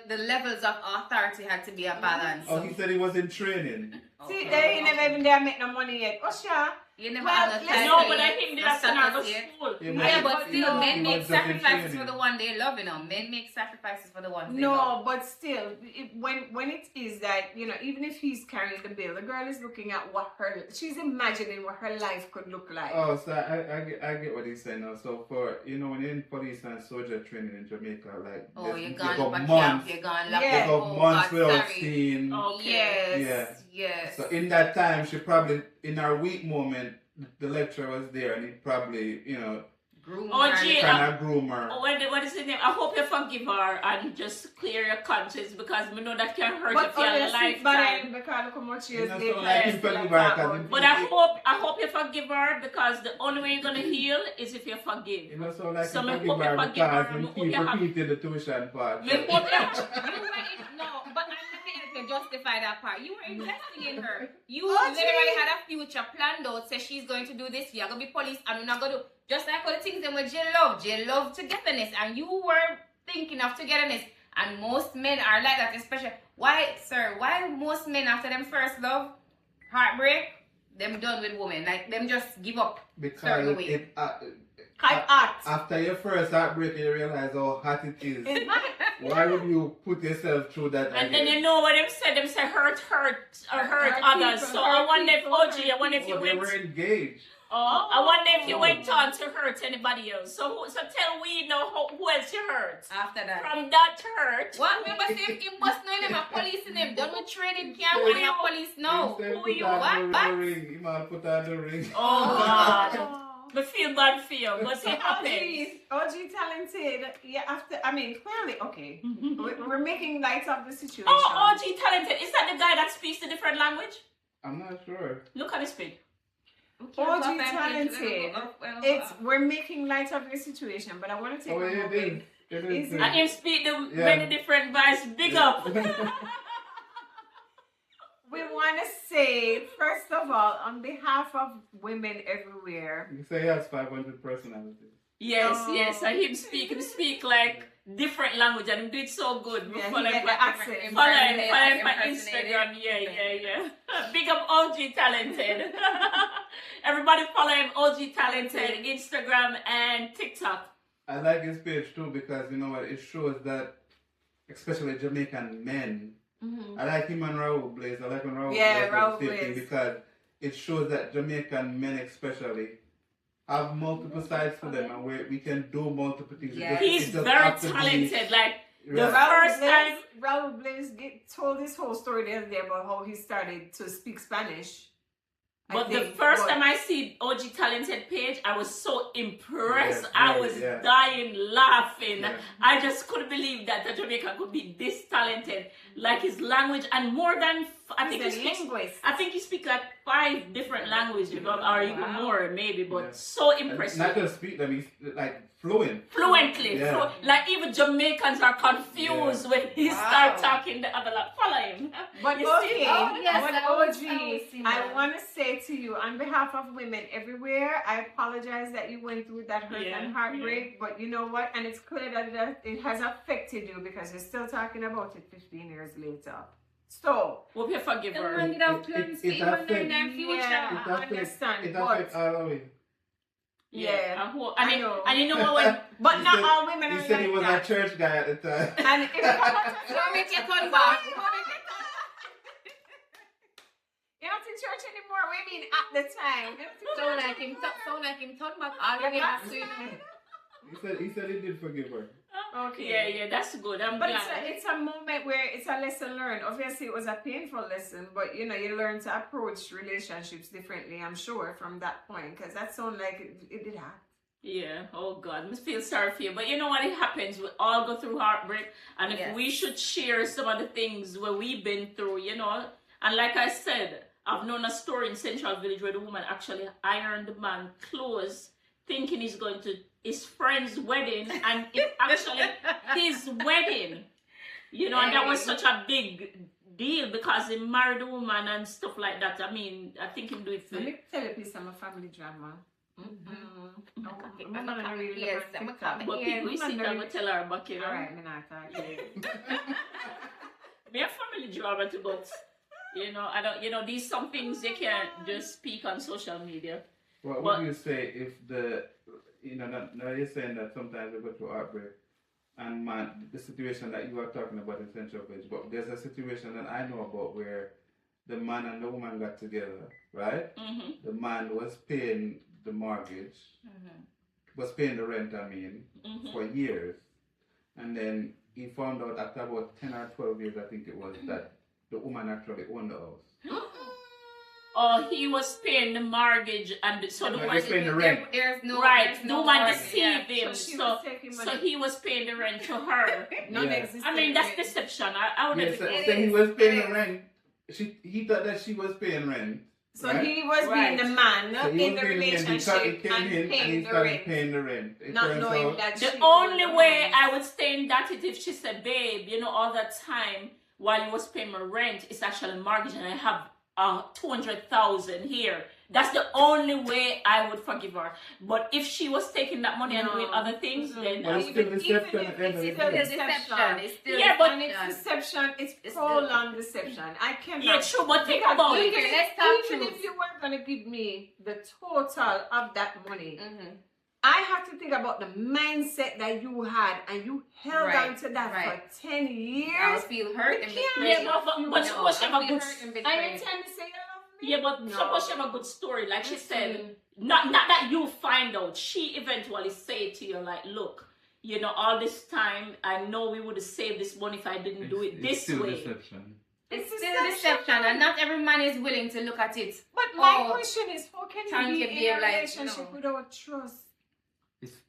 the levels of authority had to be a balance. Oh, he said he was in training. See, they never even there make no money yet. Oh, sure. You never Well, have No, but I think that's another school. Yeah, but still, men make was just in sacrifices training. for the one they love, Men make sacrifices for the ones they No, love. but still, when it is that, even if he's carrying the bill, the girl is looking at she's imagining what her life could look like. Oh, so I get what he's saying now. So for, when you're in police and soldier training in Jamaica, like, you're gone go up a camp, months, you're gone Yeah. you go months without sorry. seeing. Okay. Yes. So in that time, she probably, in her weak moment, the lecturer was there and he probably, Groom Oh, her. gee, kind of groom her. What is his name? I hope you forgive her and just clear your conscience, because we know that can hurt you for your lifetime. Because look how much years You know, later. so like you forgive her, 'cause But I hope you forgive her, because the only way you're gonna heal is if you forgive. So like So you me forgive hope you her forgive her, because me you hope keep you have- repeating the tuition part. Me hope you- To justify that part, you were investing in her. You Oh, literally gee. had a future planned out. Say she's going to do this. You're gonna be police, and we're not gonna do just like all the things that with Jill love togetherness, and you were thinking of togetherness. And most men are like that, especially why most men after them first love, heartbreak, them done with women, like them just give up. Because after your first heartbreak, you realize how hot it is. Why would you put yourself through that? And again? then you know what them said? Them say hurt others. people, So I wonder if people, OG, I wonder if you They were went. engaged. Oh, I wonder if you went on to hurt anybody else. So tell we know who else you hurt. After that. From that hurt. What? Remember, say he must know him. A police in him. Don't we training can't put him a police now. Who you? What? He might put on the ring. Oh, God. I feel bad for you, but it happens. OG talented. Yeah, after, I mean, clearly, okay. We're making light of the situation. Oh, OG talented. Is that the guy that speaks a different language? I'm not sure. Look at his page. OG talented. We're making light of your situation, but I want to take a moment. It is. And him speak the many different vibes. Big up. We want to say, first of all, on behalf of women everywhere. You say he has 500 personalities. Yes, and him speak like different language, and he do it so good. Yeah, Follow him accent. on my Instagram. Yeah. Big up OG Talented. Everybody follow him, OG Talented, Instagram and TikTok. I like his page too because you know what? It shows that, especially Jamaican men. I like him and Raul Blaze. I like when Raul Raul Blaze Blaze because it shows that Jamaican men especially have multiple sides to them and we can do multiple things. Yeah. He's very talented. Like the Raul first time Raul Blaze told his whole story the other day about how he started to speak Spanish. But the first time I see OG Talented page, I was so impressed. I was dying laughing. I just couldn't believe that the Jamaican could be this talented. Like his language and more than I think he speaks like 5 different languages, or even more maybe. But so impressive. Not just speak them, he's like fluently. Like even Jamaicans are confused when he starts talking the other language. Follow him. But you okay, see? I want to say to you, on behalf of women everywhere, I apologize that you went through that hurt and heartbreak. But you know what? And it's clear that it has affected you because you're still talking about it 15 years later. So, we'll be forgive her. I understand. It affects all of it. Yeah. And you know what? But not all women are He said he was like a church guy at the time. And if you don't make your turn back. You're not in church anymore. What do you mean at the time? Sound like him turn back all the way back to him. He said he did forgive her. Okay. Yeah, that's good. I'm but glad. it's a moment where it's a lesson learned. Obviously, it was a painful lesson, but you learn to approach relationships differently, I'm sure, from that point. Because that sounds like it did happen. Yeah, oh God, I feel sorry for you. But you know what? It happens. We all go through heartbreak. And if we should share some of the things where we've been through, and like I said, I've known a story in Central Village where the woman actually ironed the man clothes thinking he's going to his friend's wedding, and it's actually his wedding. And that was such a big deal because he married a woman and stuff like that. I mean, I think he'll do it for... Let me tell you a piece of my family drama. But people, we sit and we tell her about it. Alright, I'm not talking. Me a family drama too, but I don't. These some things you can't just speak on social media. What would you say if now you're saying that sometimes we go through heartbreak, and the situation that you are talking about in Central Village, but there's a situation that I know about where the man and the woman got together, right? The man was paying the mortgage, was paying the rent, for years, and then he found out after about 10 or 12 years, I think it was, that the woman actually owned the house. Oh, he was paying the mortgage, and so the woman paying the rent. There's no the woman deceived him, so he was paying the rent to her. I mean, that's deception. I would so he was paying the rent. He thought that she was paying rent. So he was being the man in the relationship and paying the rent. Not knowing that the only way I would stay in that is if she said, babe, all that time while you was paying my rent, it's actually mortgage and I have 200,000 here. That's the only way I would forgive her. But if she was taking that money and doing other things, then it's still deception. It's deception. It's prolonged deception. I cannot. Yeah, true. But think about it. Even if you were gonna give me the total of that money, I have to think about the mindset that you had, and you held on to that for 10 years. I would feel hurt and betrayed. But she was never good. I intend to say you love Yeah, but No. suppose she have a good story, like she said, not that you find out. She eventually say to you, like, look, you know, all this time, I know we would have saved this money if I didn't do it this still way. Deception. It's still deception, and not every man is willing to look at it. But my question is, how can Tanya you be be in a like, relationship no. without trust?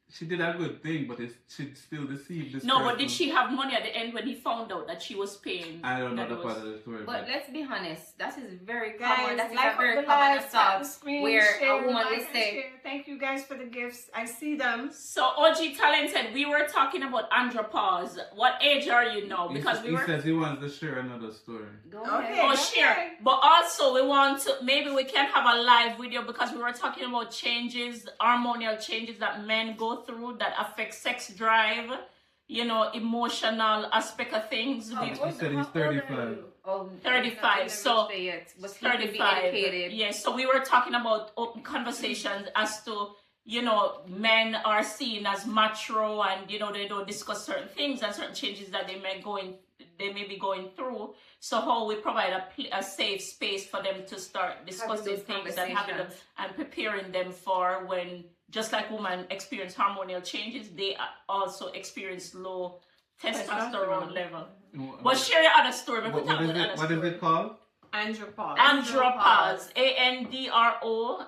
She did a good thing, but she still deceived this No, person. but did she have money at the end when he found out that she was paying? I don't know that the was- part of the story. But let's be honest, that is very Guys, common. That is like a very up the common live, tap the assault screen, where share, a woman like will and say, share. Thank you guys for the gifts. I see them. So OG Talented, we were talking about andropause. What age are you now? Because he says he wants to share another story. go Okay. ahead. Oh, Okay. share. But also, we want to, maybe we can have a live video because we were talking about changes, hormonal changes that men go through that affect sex drive, you know, emotional aspect of things. Oh, We- He said he's 35. Oh, 35, so yet, but he could be 35. educated. Yeah, so we were talking about open conversations as to, you know, men are seen as macho and, you know, they don't discuss certain things and certain changes that they may be going through. So how we provide a safe space for them to start discussing those things and having them conversations. and preparing them for when, just like women experience hormonal changes, they also experience low testosterone level. But share your other story. What is it called? Andropause. Andropause, Andropause.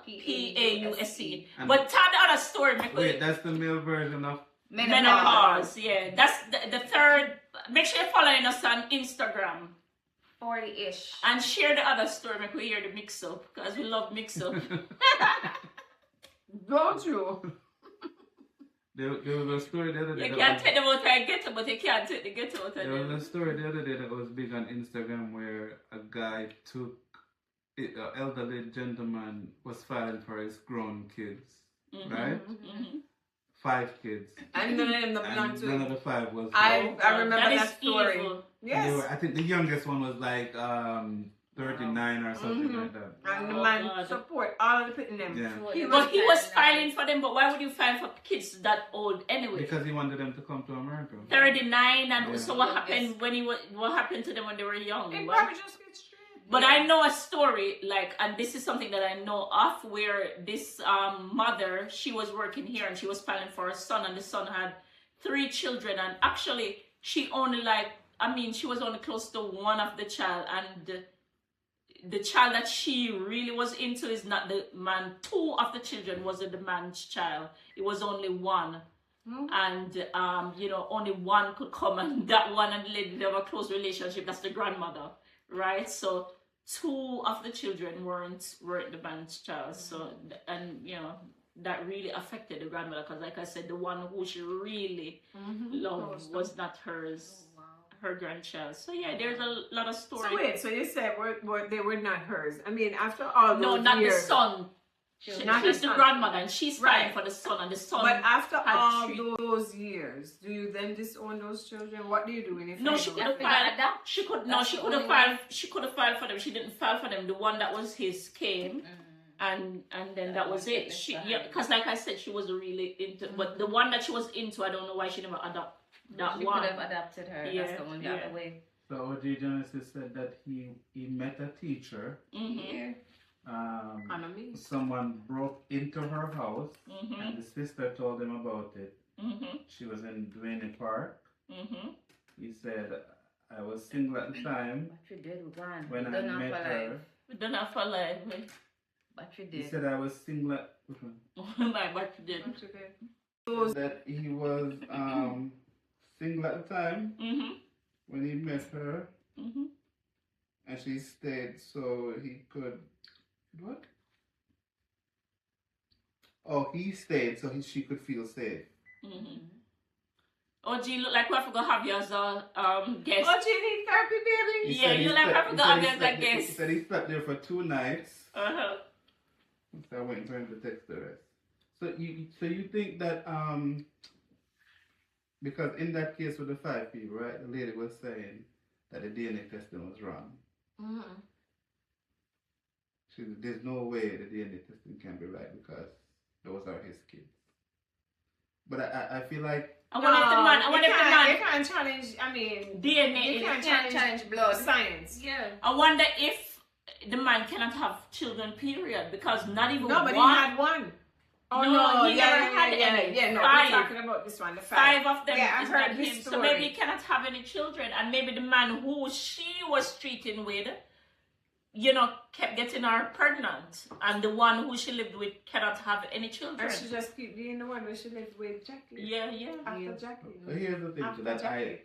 But tell the other story. Wait, that's the male version of. Menopause. Yeah, that's the third. Make sure you're following us on Instagram 40-ish. and share the other story. Make we hear the mix up because we love mix up. Don't you? There was a story the other day. You can't take them out and get them, but you can't take the get out There of was a them. story the other day that was big on Instagram where a guy took an elderly gentleman was filing for his grown kids, right? Mm-hmm. 5 kids. And none of them belong And to none it. of the 5 was. I Oh, remember is that story. evil. Yes. I think the youngest one was like 39 or something like that. And the Oh, man God. support all of the putting them. Yeah. But he was filing for them. But why would you file for kids that old anyway? Because he wanted them to come to America. 39, and Yeah. so what happened when what happened to them when they were young? They What- probably just get straight. But I know a story, like, and this is something that I know of, where this mother, she was working here and she was filing for her son, and the son had 3 children, and actually she only she was only close to one of the child, and the child that she really was into is not the man. 2 of the children wasn't the man's child. It was only one. And only one could come, and that one and the lady, they have a close relationship. That's the grandmother, right? So 2 of the children weren't the man's child. So, and that really affected the grandmother, because like I said, the one who she really loved was not hers, her grandchild. So yeah, there's a lot of stories. So wait, so you said they were not hers. I mean, after all those No, not years, the son. She's the grandmother, and she's fighting for the son, and the son. But after had all 3. those years, do you then disown those children? What do you do in No, she could have filed. She could have filed. She could have filed for them. She didn't file for them. The one that was his came, and then that was it. Because like I said, she was really into. But the one that she was into, I don't know why she never adopted that She one. could have adopted her. Yeah, That's the one the other way. So OG Genesis said that he met a teacher. Mm-hmm. Someone broke into her house, Mm-hmm. and the sister told him about it. Mm-hmm. She was in Duane Park. Mm-hmm. He said, I was single at the time But you did one. when I Done not met for her. life. We don't have for life. But you He did. said I was single at My but you did. that he was single at the time Mm-hmm. when he met her, Mm-hmm. and she stayed so he could what? Oh, he stayed so she could feel safe. Mm-hmm. OG, look like we have to have you as a guest. Oh, you need therapy, baby? Yeah, you like have to have you as a He guest. said he slept there for 2 nights. Uh-huh. So I went for him to text the rest. So you think that because in that case with the 5 people, right, the lady was saying that the DNA testing was wrong. There's no way the DNA testing can be right because those are his kids. But I feel like I wonder if the man You can't challenge, I mean, DNA you is can't Can't challenge challenge blood. science. Yeah. I wonder if the man cannot have children, period, because not even No, but one. he had one. Oh No, he never yeah, had yeah, any. yeah. No, Five. we're talking about this one. The Five of them Yeah, I is heard not this him. So story. maybe he cannot have any children. And maybe the man who she was treating with, you know, kept getting her pregnant. And the one who she lived with cannot have any children. Or she just keep being the one where she lived with Jackie. Yeah, yeah. After Jackie. So here's the thing After that Jackie.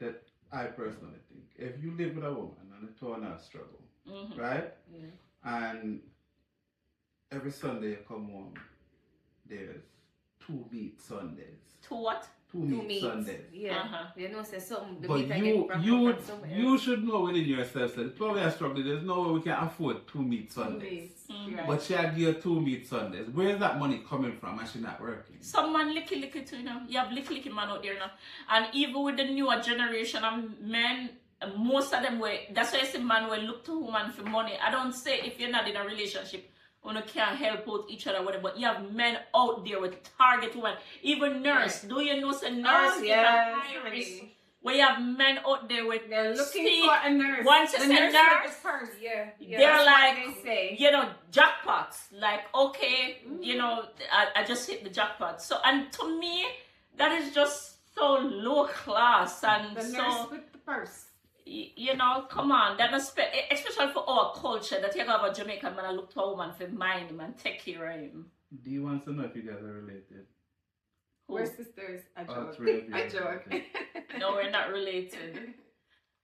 I personally think. If you live with a woman and it's all not struggle, Mm-hmm. right? Yeah. And every Sunday you come home, there's 2 meat Sundays. To what? 2 meat Sundays. Yeah. Uh-huh. You know, say something. The But meat I get from somewhere else. you should know within yourself that it's probably a struggle. There's no way we can afford 2 meat Sundays. Mm-hmm. Right. But she had give 2 meat Sundays. Where's that money coming from and she not working? Some man licky too, you know. You have licky man out there now. And even with the newer generation of men, most of them were, that's why I say man will look to woman for money. I don't say if you're not in a relationship, you can't help out each other, whatever. But you have men out there with target women. Even nurse. Yeah. Do you know say nurse is a high risk? Where you have men out there with They're looking Steve, for a nurse. once you The say nurse nurse, with the purse. Yeah. they're That's like, what they say. you know, jackpots. Like, okay, you know, I just hit the jackpot. So, and to me, that is just so low class and The so, nurse with the purse. you know, come on. That must especially for our culture, that you have a Jamaican man, I look to a woman for mind him and take care of him. Do you want to know if you guys are related? Who? We're sisters. I All joke. 3 of you. I are joke. related. No, we're not related.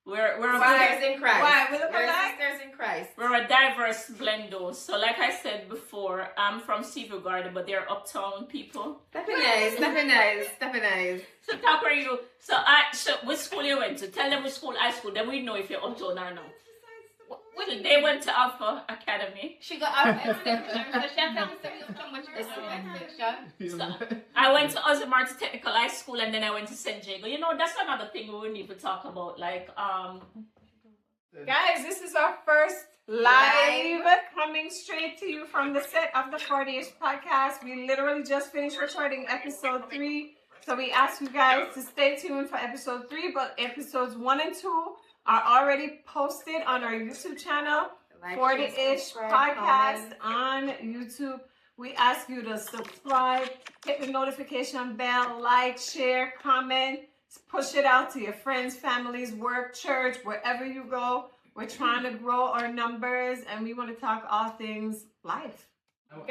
We're Sisters in Christ. Why? We look We're alike? sisters in Christ. We're a diverse blend though. So like I said before, I'm from Seaview Garden, but they're uptown people. That be nice. That be nice. That be nice. So talk where you. So which school you went to? Tell them which school, high school. Then we know if you're uptown or not. So they went to Alpha Academy. She got out of section, so she had to tell you how much this is section. I went to Ozzy Technical High School and then I went to St. Jago. You know, that's another thing we need to talk about. Like, Guys, this is our first live coming straight to you from the set of the FORTYish podcast. We literally just finished recording episode 3. So we ask you guys to stay tuned for episode 3, but episodes 1 and 2 are already posted on our YouTube channel, FORTYish podcast on YouTube. We ask you to subscribe, hit the notification bell, like, share, comment, push it out to your friends, families, work, church, wherever you go. We're trying to grow our numbers and we want to talk all things life.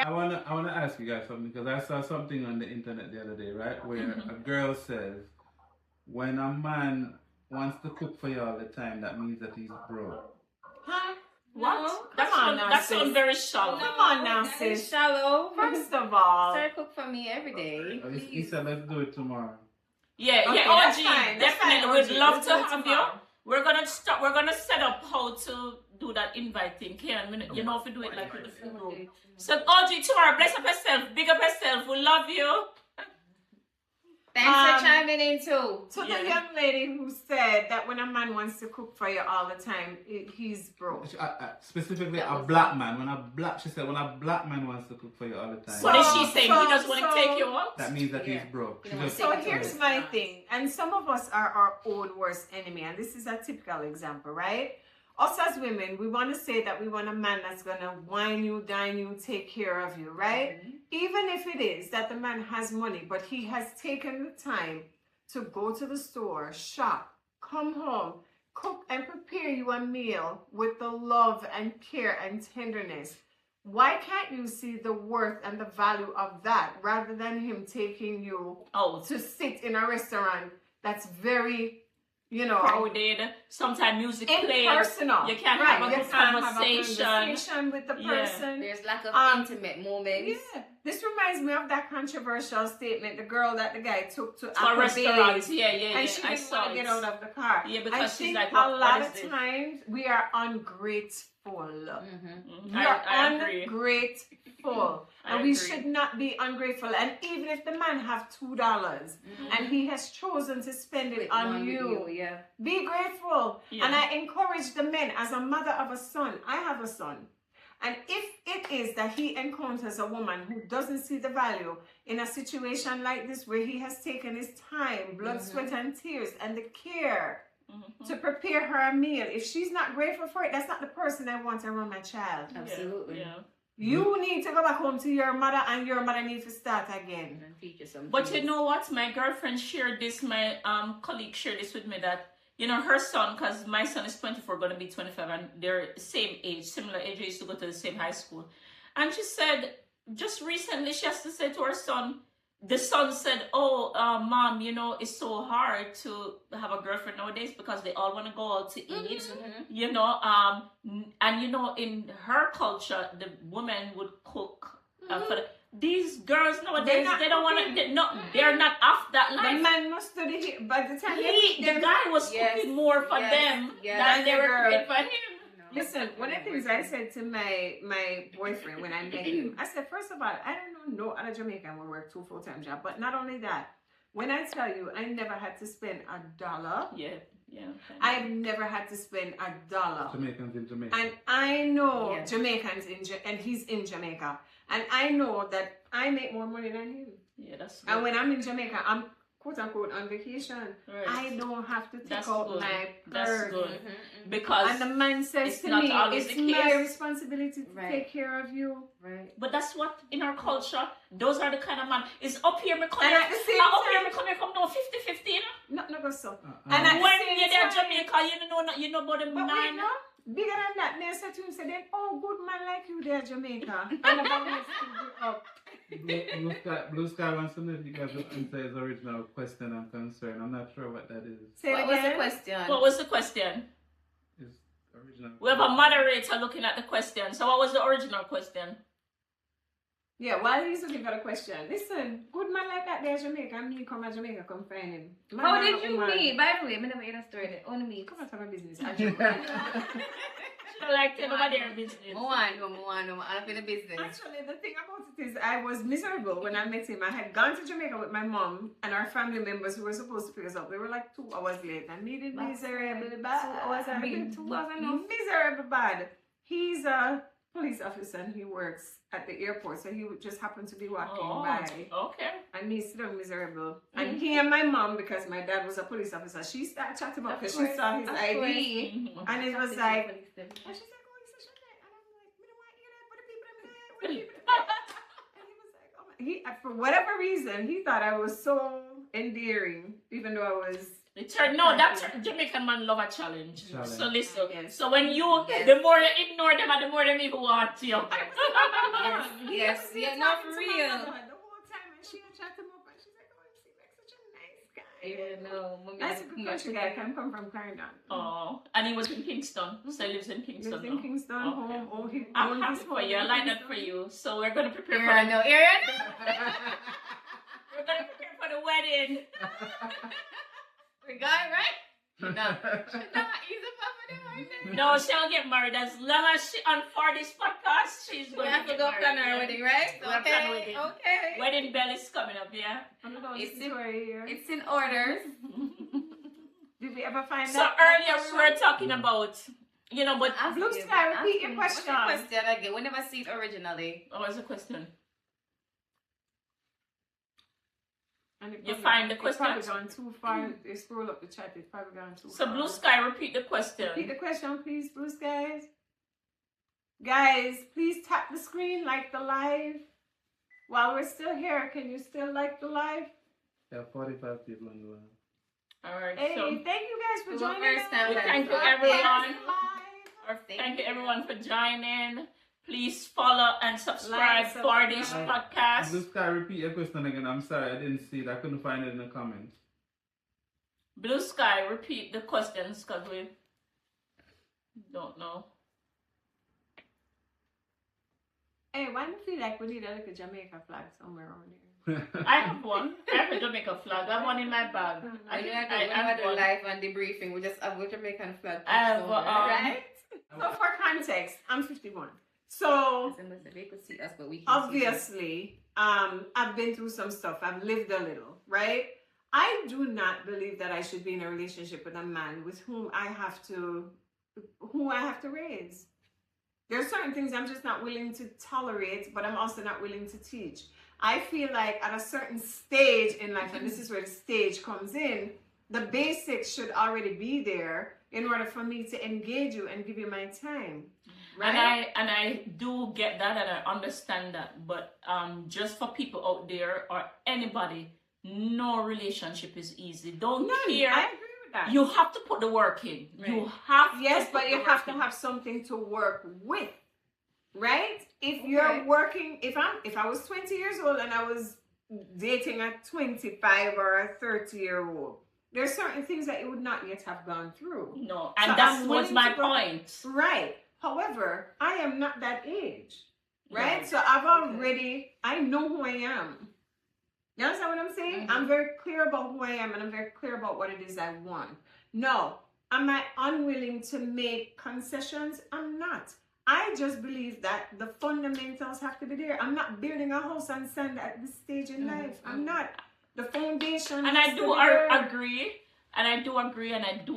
I wanna ask you guys something because I saw something on the internet the other day, right? Where a girl says, when a man wants to cook for you all the time, that means that he's broke. Huh? what? No, That sounds sis. very shallow. Come on now, That sis. is shallow. First of all, Sir, cook for me every day. He said, let's do it tomorrow. Yeah, Okay, yeah, that's OG, fine, that's definitely. fine, We'd OG. love Let's to do it have you. tomorrow. We're gonna set up how to do that invite thing. You know if we do it like with the food room. So OG tomorrow, bless up yourself, big up yourself. We love you. Thanks for chiming in too. To the young lady who said that when a man wants to cook for you all the time, he's broke. Specifically, a black man. She said, when a black man wants to cook for you all the time, What is she saying? He doesn't want to so- take you out? that means that Yeah. he's broke. You She know, just- So here's my thing, and some of us are our own worst enemy, and this is a typical example, right? Us as women, we want to say that we want a man that's gonna wine you, dine you, take care of you, right? Even if it is that the man has money, but he has taken the time to go to the store, shop, come home, cook and prepare you a meal with the love and care and tenderness. Why can't you see the worth and the value of that rather than him taking you Oh, to sit in a restaurant that's very, you know, crowded. Sometimes music playing. impersonal. You can't Right, have a you good can't have a conversation. conversation with the Yeah. person. There's lack of intimate moments. Yeah. This reminds me of that controversial statement, the girl that the guy took to For restaurants, Applebee's, yeah, and she I didn't saw want to it. get out of the car. Yeah, I because she's think like, a what lot is of this? times we are ungrateful. Mhm. We are I agree. ungrateful. I And we agree. should not be ungrateful. And even if the man have $2 and he has chosen to spend it With on one you, with yeah. be grateful. Yeah. And I encourage the men, as a mother of a son, I have a son. And if it is that he encounters a woman who doesn't see the value in a situation like this where he has taken his time, blood, sweat, and tears, and the care to prepare her a meal. If she's not grateful for it, that's not the person I want around my child. Absolutely. Yeah. You need to go back home to your mother, and your mother needs to start again. And teach you something. But you know what? My girlfriend shared this, my colleague shared this with me that, you know, her son, because my son is 24, going to be 25, and they're same age, similar age, they used to go to the same high school. And she said, just recently, she has to say to her son, the son said, oh, mom, you know, it's so hard to have a girlfriend nowadays because they all want to go out to eat, you know, and, you know, in her culture, the woman would cook for these girls nowadays, they don't want to, they're not off that life. The man must do the, by the time the guy was cooking more for them than they were cooking for him. Listen, one of the things I said to my boyfriend when I met him, I said, first of all, I don't know no other Jamaican will work 2 full-time jobs. But not only that, when I tell you, I never had to spend $1. Yeah. I've never had to spend $1. Jamaicans in Jamaica. And I know Jamaicans and he's in Jamaica. And I know that I make more money than him. Yeah, that's good. And when I'm in Jamaica, I'm quote unquote on vacation. Right. I don't have to take That's out good. my That's purse. good. Because And the man says it's to not me, always it's the my case. responsibility to take care of you. Right. But that's what in our culture, those are the kind of man. It's up here, me come And here. at the same Up here, time, me come here, come down 50-50, you know. no go so. And at the When same you're there, time- Jamaica, you know about the But wait, man. no? Bigger than that, me said to him, said then, oh, good man like you there, Jamaica. And about me up. Blue Sky wants to know if you guys will answer his original question and concern. I'm not sure what that is. Say What it was the again. question? What was the question? His original. We have a moderator looking at the question. So what was the original question? Yeah, while he's looking for the question, listen, good man like that there, Jamaica. Me come to Jamaica, come find him. Man, How man, did you woman. meet? By the way, I never heard a story that only me. Come and have a business. She like tell nobody her business. I don't feel the business. Actually, the thing about it is I was miserable when I met him. I had gone to Jamaica with my mom and our family members who were supposed to pick us up. They were like 2 hours late. I made it miserable bad. 2 hours, I mean, 2 hours enough. Miserable bad. He's a police officer and he works at the airport. So he would just happen to be walking by. Okay. And me still miserable. And he and my mom, because my dad was a police officer, she started chatting about because she saw his ID. And it was like, and she's like, oh, he's such a guy. And I'm like, we don't want to hear that for the people in there. What the people in there? And he was like, oh my. He, for whatever reason, he thought I was so endearing, even though I was. That Jamaican man love a challenge. So listen. Yes. So when you, the more you ignore them, and the more them even want you. Yes, yeah, not for real. The whole time, and she chat him up, and she's like, oh, he seems like such a nice guy. Yeah, no, mommy. That's a good country guy. Can come from Clarendon. Oh, and he was in Kingston. So he lives in Kingston. Lives in now. Kingston, Okay. home. Oh, he I'm owns happy his for home you. I in like that Kingston. for you. So we're going to prepare for Area no, area no. we're going to prepare for the wedding. We got it right. No, he's a papa. No, she'll get married as long as she on FORTYish podcast. She's We going have to to get go married. plan our wedding, right? We have plan wedding. Okay. Wedding bell is coming up, yeah. It's in orders. Did we ever find So that? earlier we were talking about, you know, but Ask Blue him, Sky, ask repeat your him. question. What's the question again? We never see it originally. what was the question? And it You probably- find the it's probably question? gone too far. They scroll up the chat. It's probably gone too So far. Blue Sky, repeat the question. Repeat the question, please, Blue Skies. Guys, please tap the screen, like the live. While we're still here, can you still like the live? There are 45 people on the line. All right. Hey, So thank you guys for We joining want us. first time we live. thank you Okay. everyone. Live. Thank you everyone for joining. Please follow and subscribe Like, for this subscribe. podcast. Blue Sky, repeat your question again. I'm sorry, I didn't see it. I couldn't find it in the comments. Blue Sky, repeat the questions because we don't know. Hey, why do you feel like we need a little Jamaica flag somewhere around here? I have one. I have a Jamaica flag. I have one in my bag. I do I have have the one. live and debriefing. We just have a Jamaican flag. I have, somewhere, Right? So for context, I'm 51. So They could see us, but we can't obviously, I've been through some stuff. I've lived a little, right? I do not believe that I should be in a relationship with a man with whom I have to raise. There are certain things I'm just not willing to tolerate, but I'm also not willing to teach. I feel like at a certain stage in life, and this is where the stage comes in, The basics should already be there in order for me to engage you and give you my time. Right? And I do get that and I understand that, but just for people out there or anybody, no relationship is easy. Don't care. I agree with that. You have to put the work in. Right. You have Yes, to but put you the have work to in. have something to work with, right? If you're working, if I was 20 years old and I was dating a 25 or a 30-year-old, there's certain things that you would not yet have gone through. No, and So that I'm was willing my to go- point. Right. However, I am not that age, right? Right. So I've already, I know who I am. You understand what I'm saying? I'm very clear about who I am and I'm very clear about what it is I want. No, am I unwilling to make concessions? I'm not. I just believe that the fundamentals have to be there. I'm not building a house on sand at this stage in life. I'm not. The foundation. And has I to do be there. agree. And I do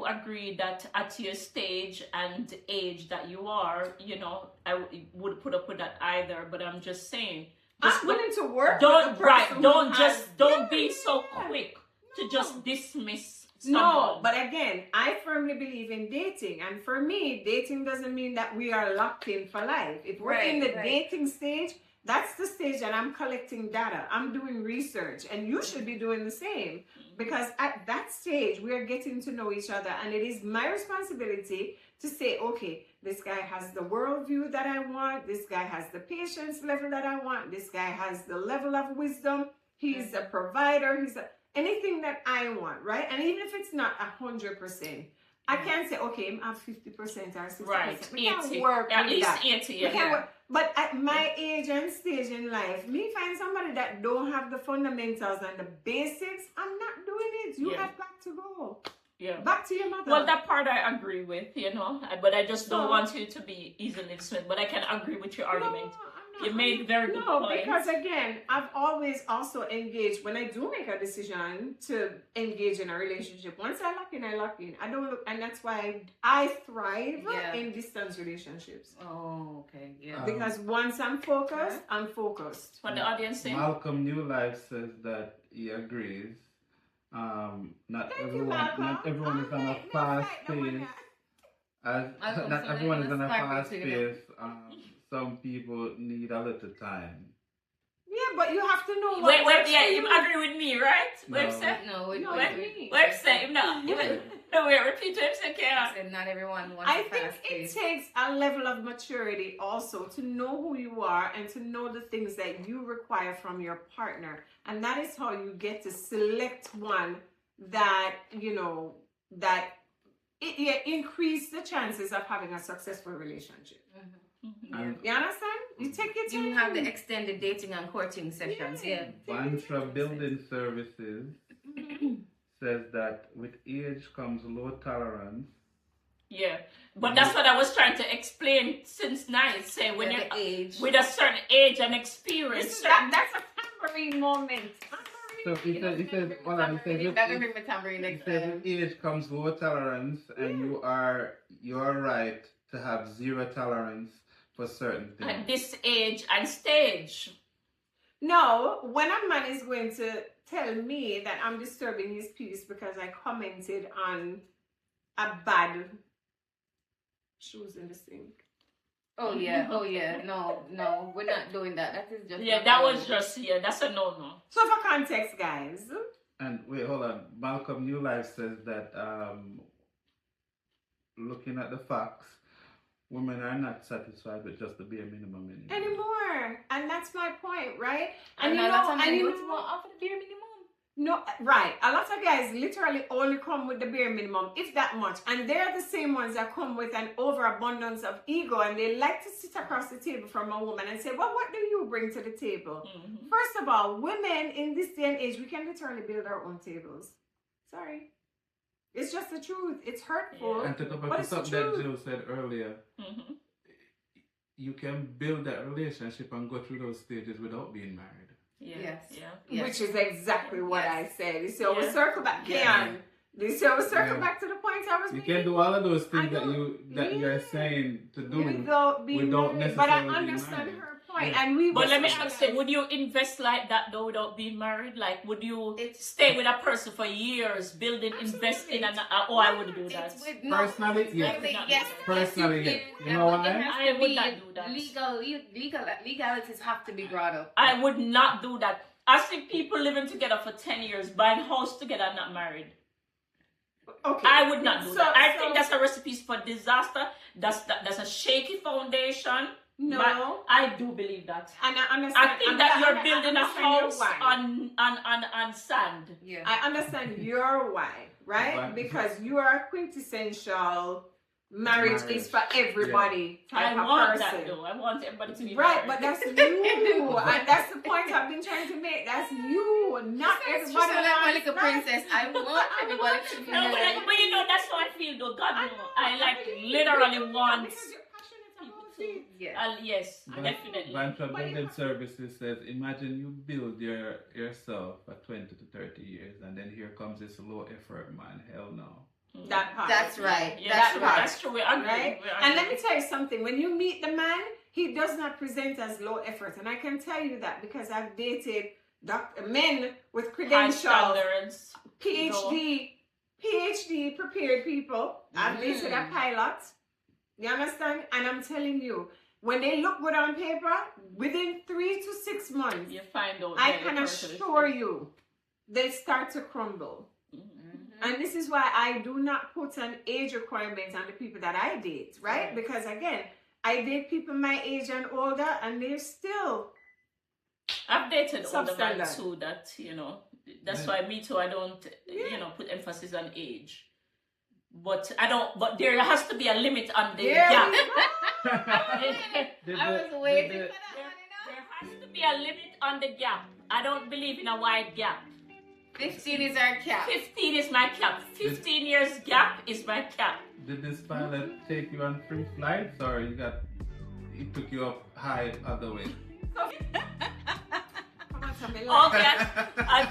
agree that at your stage and age that you are, you know, I would put up with that either. But I'm just saying, I'm willing to work. don't with the person don't who be has- so yeah. quick to just dismiss No, someone. but again, I firmly believe in dating. And for me, dating doesn't mean that we are locked in for life. If we're in the dating stage, that's the stage that I'm collecting data. I'm doing research. And you should be doing the same. Because at that stage, we are getting to know each other. And it is my responsibility to say, okay, this guy has the worldview that I want. This guy has the patience level that I want. This guy has the level of wisdom. He's a provider. Anything that I want, right? And even if it's not 100%, I can't say, okay, I'm at 50% or 60%. Right, We can't 80. work At with least that. 80, We yeah. can't work. But at my age and stage in life, me find somebody that don't have the fundamentals and the basics, I'm not doing it. You have got to go. Yeah. Back to your mother. Well, that part I agree with, you know, but I just don't want you to be easily swayed. But I can agree with your argument. You made very good No, points. because again, I've always also engaged when I do make a decision to engage in a relationship. Once I lock in, I lock in. I don't look, and that's why I thrive in distance relationships. Oh, okay, yeah. Because once I'm focused, I'm focused. What the audience saying? Malcolm New Life says that he agrees. Not everyone is on a fast pace. Not everyone is on a fast pace. Some people need a little time. Yeah, but you have to know what Wait, works yeah, for you agree with me, right? No. Wait, say. No, Wait, say. No, wait, repeat it, say, I said not everyone wants I a think fast it pace. takes a level of maturity also to know who you are and to know the things that you require from your partner. And that is how you get to select one that, you know, that increase the chances of having a successful relationship. You understand? You take your time. You have the extended dating and courting sessions, yeah. Bantra Building Services says that with age comes low tolerance. Yeah, but that's what I was trying to explain since night. Say when you're age. with a certain age and experience. That's a tambourine moment. So he says, with age comes low tolerance, and you're right to have zero tolerance for certain things. At this age and stage. No, when a man is going to tell me that I'm disturbing his peace because I commented on a bad shoes in the sink. Oh yeah. No, we're not doing that. That is just That's a no. So for context, guys. And wait, hold on. Malcolm New Life says that looking at the facts, women are not satisfied with just the bare minimum anymore. And that's my point, right? And you a lot know, of men don't even offer the bare minimum. No, right. A lot of guys literally only come with the bare minimum, if that much. And they're the same ones that come with an overabundance of ego, and they like to sit across the table from a woman and say, well, what do you bring to the table? Mm-hmm. First of all, women in this day and age, we can literally build our own tables. Sorry. It's just the truth. It's hurtful. And to go back to something that Jill said earlier, you can build that relationship and go through those stages without being married. Yes. Which is exactly what I said. So we'll circle back. We'll circle back to the point I was making. You can do all of those things that you're saying to do without necessarily but I being understand married. her point, and we. But let me ask you: would you invest like that though without being married? Like, would you stay with a person for years, building, investing, and I would do that. Personally, yes. Personally, yes. You know what I would not do that. Legalities have to be brought up. I would not do that. I see people living together for 10 years, buying a house together, and not married. Okay. I would not do that. I think that's a recipe for disaster. That's a shaky foundation. No, I do believe that. And I understand. I think that you're building a house on sand. Yeah. I understand your why, right? Because you are a quintessential marriage is for everybody type of want person. That though. I want everybody to be right, married. but that's you, and that's the point I've been trying to make. That's you, not everybody. Like my little princess. I want everybody to be no, married. but you know that's how I feel though. God knows. I like literally want. Because you're passionate about it. Yeah. Yes, definitely. Bantra Building Services says, imagine you build yourself for 20 to 30 years, and then here comes this low effort man. Hell no. That part. That's right. Yeah, That's right. That's true. We agree. Right? We agree. And let me tell you something. When you meet the man, he does not present as low effort. And I can tell you that because I've dated men with High credentials, standards. PhD prepared people. I've dated a pilot. You understand? And I'm telling you, when they look good on paper, within 3 to 6 months, You find out. I can assure you, they start to crumble. And this is why I do not put an age requirement on the people that I date, right? Because again, I date people my age and older, and they're still. I've dated older men substandard. too. That that's why me too. I don't put emphasis on age, but I don't. But there has to be a limit on the gap. I was waiting for that. There has to be a limit on the gap. I don't believe in a wide gap. 15 is our cap. 15 is my cap. 15 years gap is my cap. Did this pilot take you on free flights, or he took you up high other way? Okay, I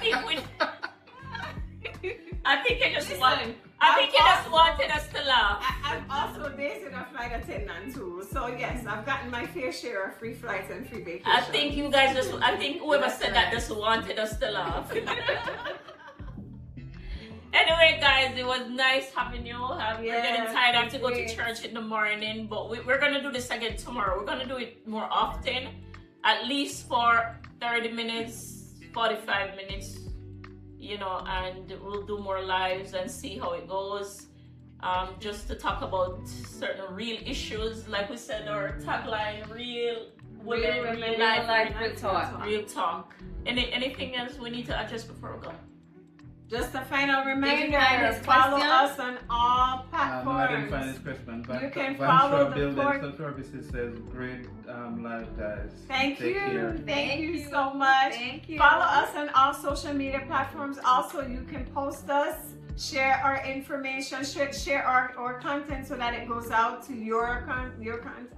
think he just wanted. I think he just wanted us to laugh. I've also dated a flight attendant too. So yes, I've gotten my fair share of free flights and free vacations. I think you guys just. I think whoever said that just wanted us to laugh. Anyway, guys, it was nice having you. We're getting tired. I have to go to church in the morning, but we're gonna do this again tomorrow. We're gonna do it more often, at least for 30 minutes, 45 minutes. And we'll do more lives and see how it goes. Just to talk about certain real issues, like we said, our tagline: real women, real life, real talk. real talk. Anything else we need to address before we go? Just a final reminder, follow us on all platforms. I didn't find this question. You can follow the Building Services says, great live, guys. Thank Take care. you. Thank you so much. Thank you. Follow us on all social media platforms. Also, you can post us, share our information, share our content so that it goes out to your content.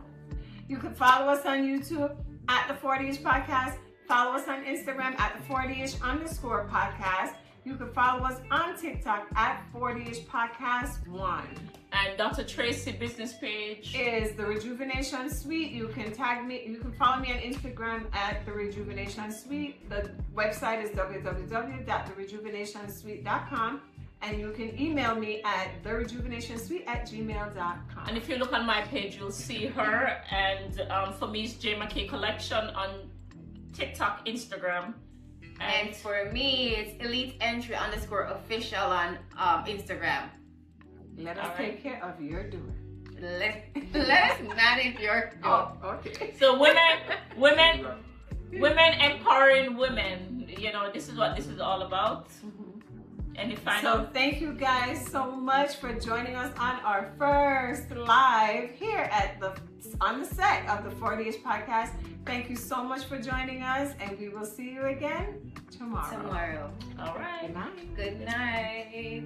You can follow us on YouTube at the FORTYish Podcast. Follow us on Instagram at the FORTYish_podcast. You can follow us on TikTok at FORTYish Podcast 1. And Dr. Tracy business page is The Rejuvenation Suite. You can tag me, you can follow me on Instagram at The Rejuvenation Suite. The website is www.therejuvenationsuite.com. And you can email me at therejuvenationsuite@gmail.com. And if you look on my page, you'll see her. And for me, it's J McKay Collection on TikTok, Instagram. And for me, it's eliteentry_official on Instagram. Let us take care of your doing. Let's manage your doing. Oh, okay. So women empowering women. This is what this is all about. Any final? So thank you guys so much for joining us on our first live here on the set of the FORTYish Podcast. Thank you so much for joining us, and we will see you again tomorrow. All right. Good night. Good night.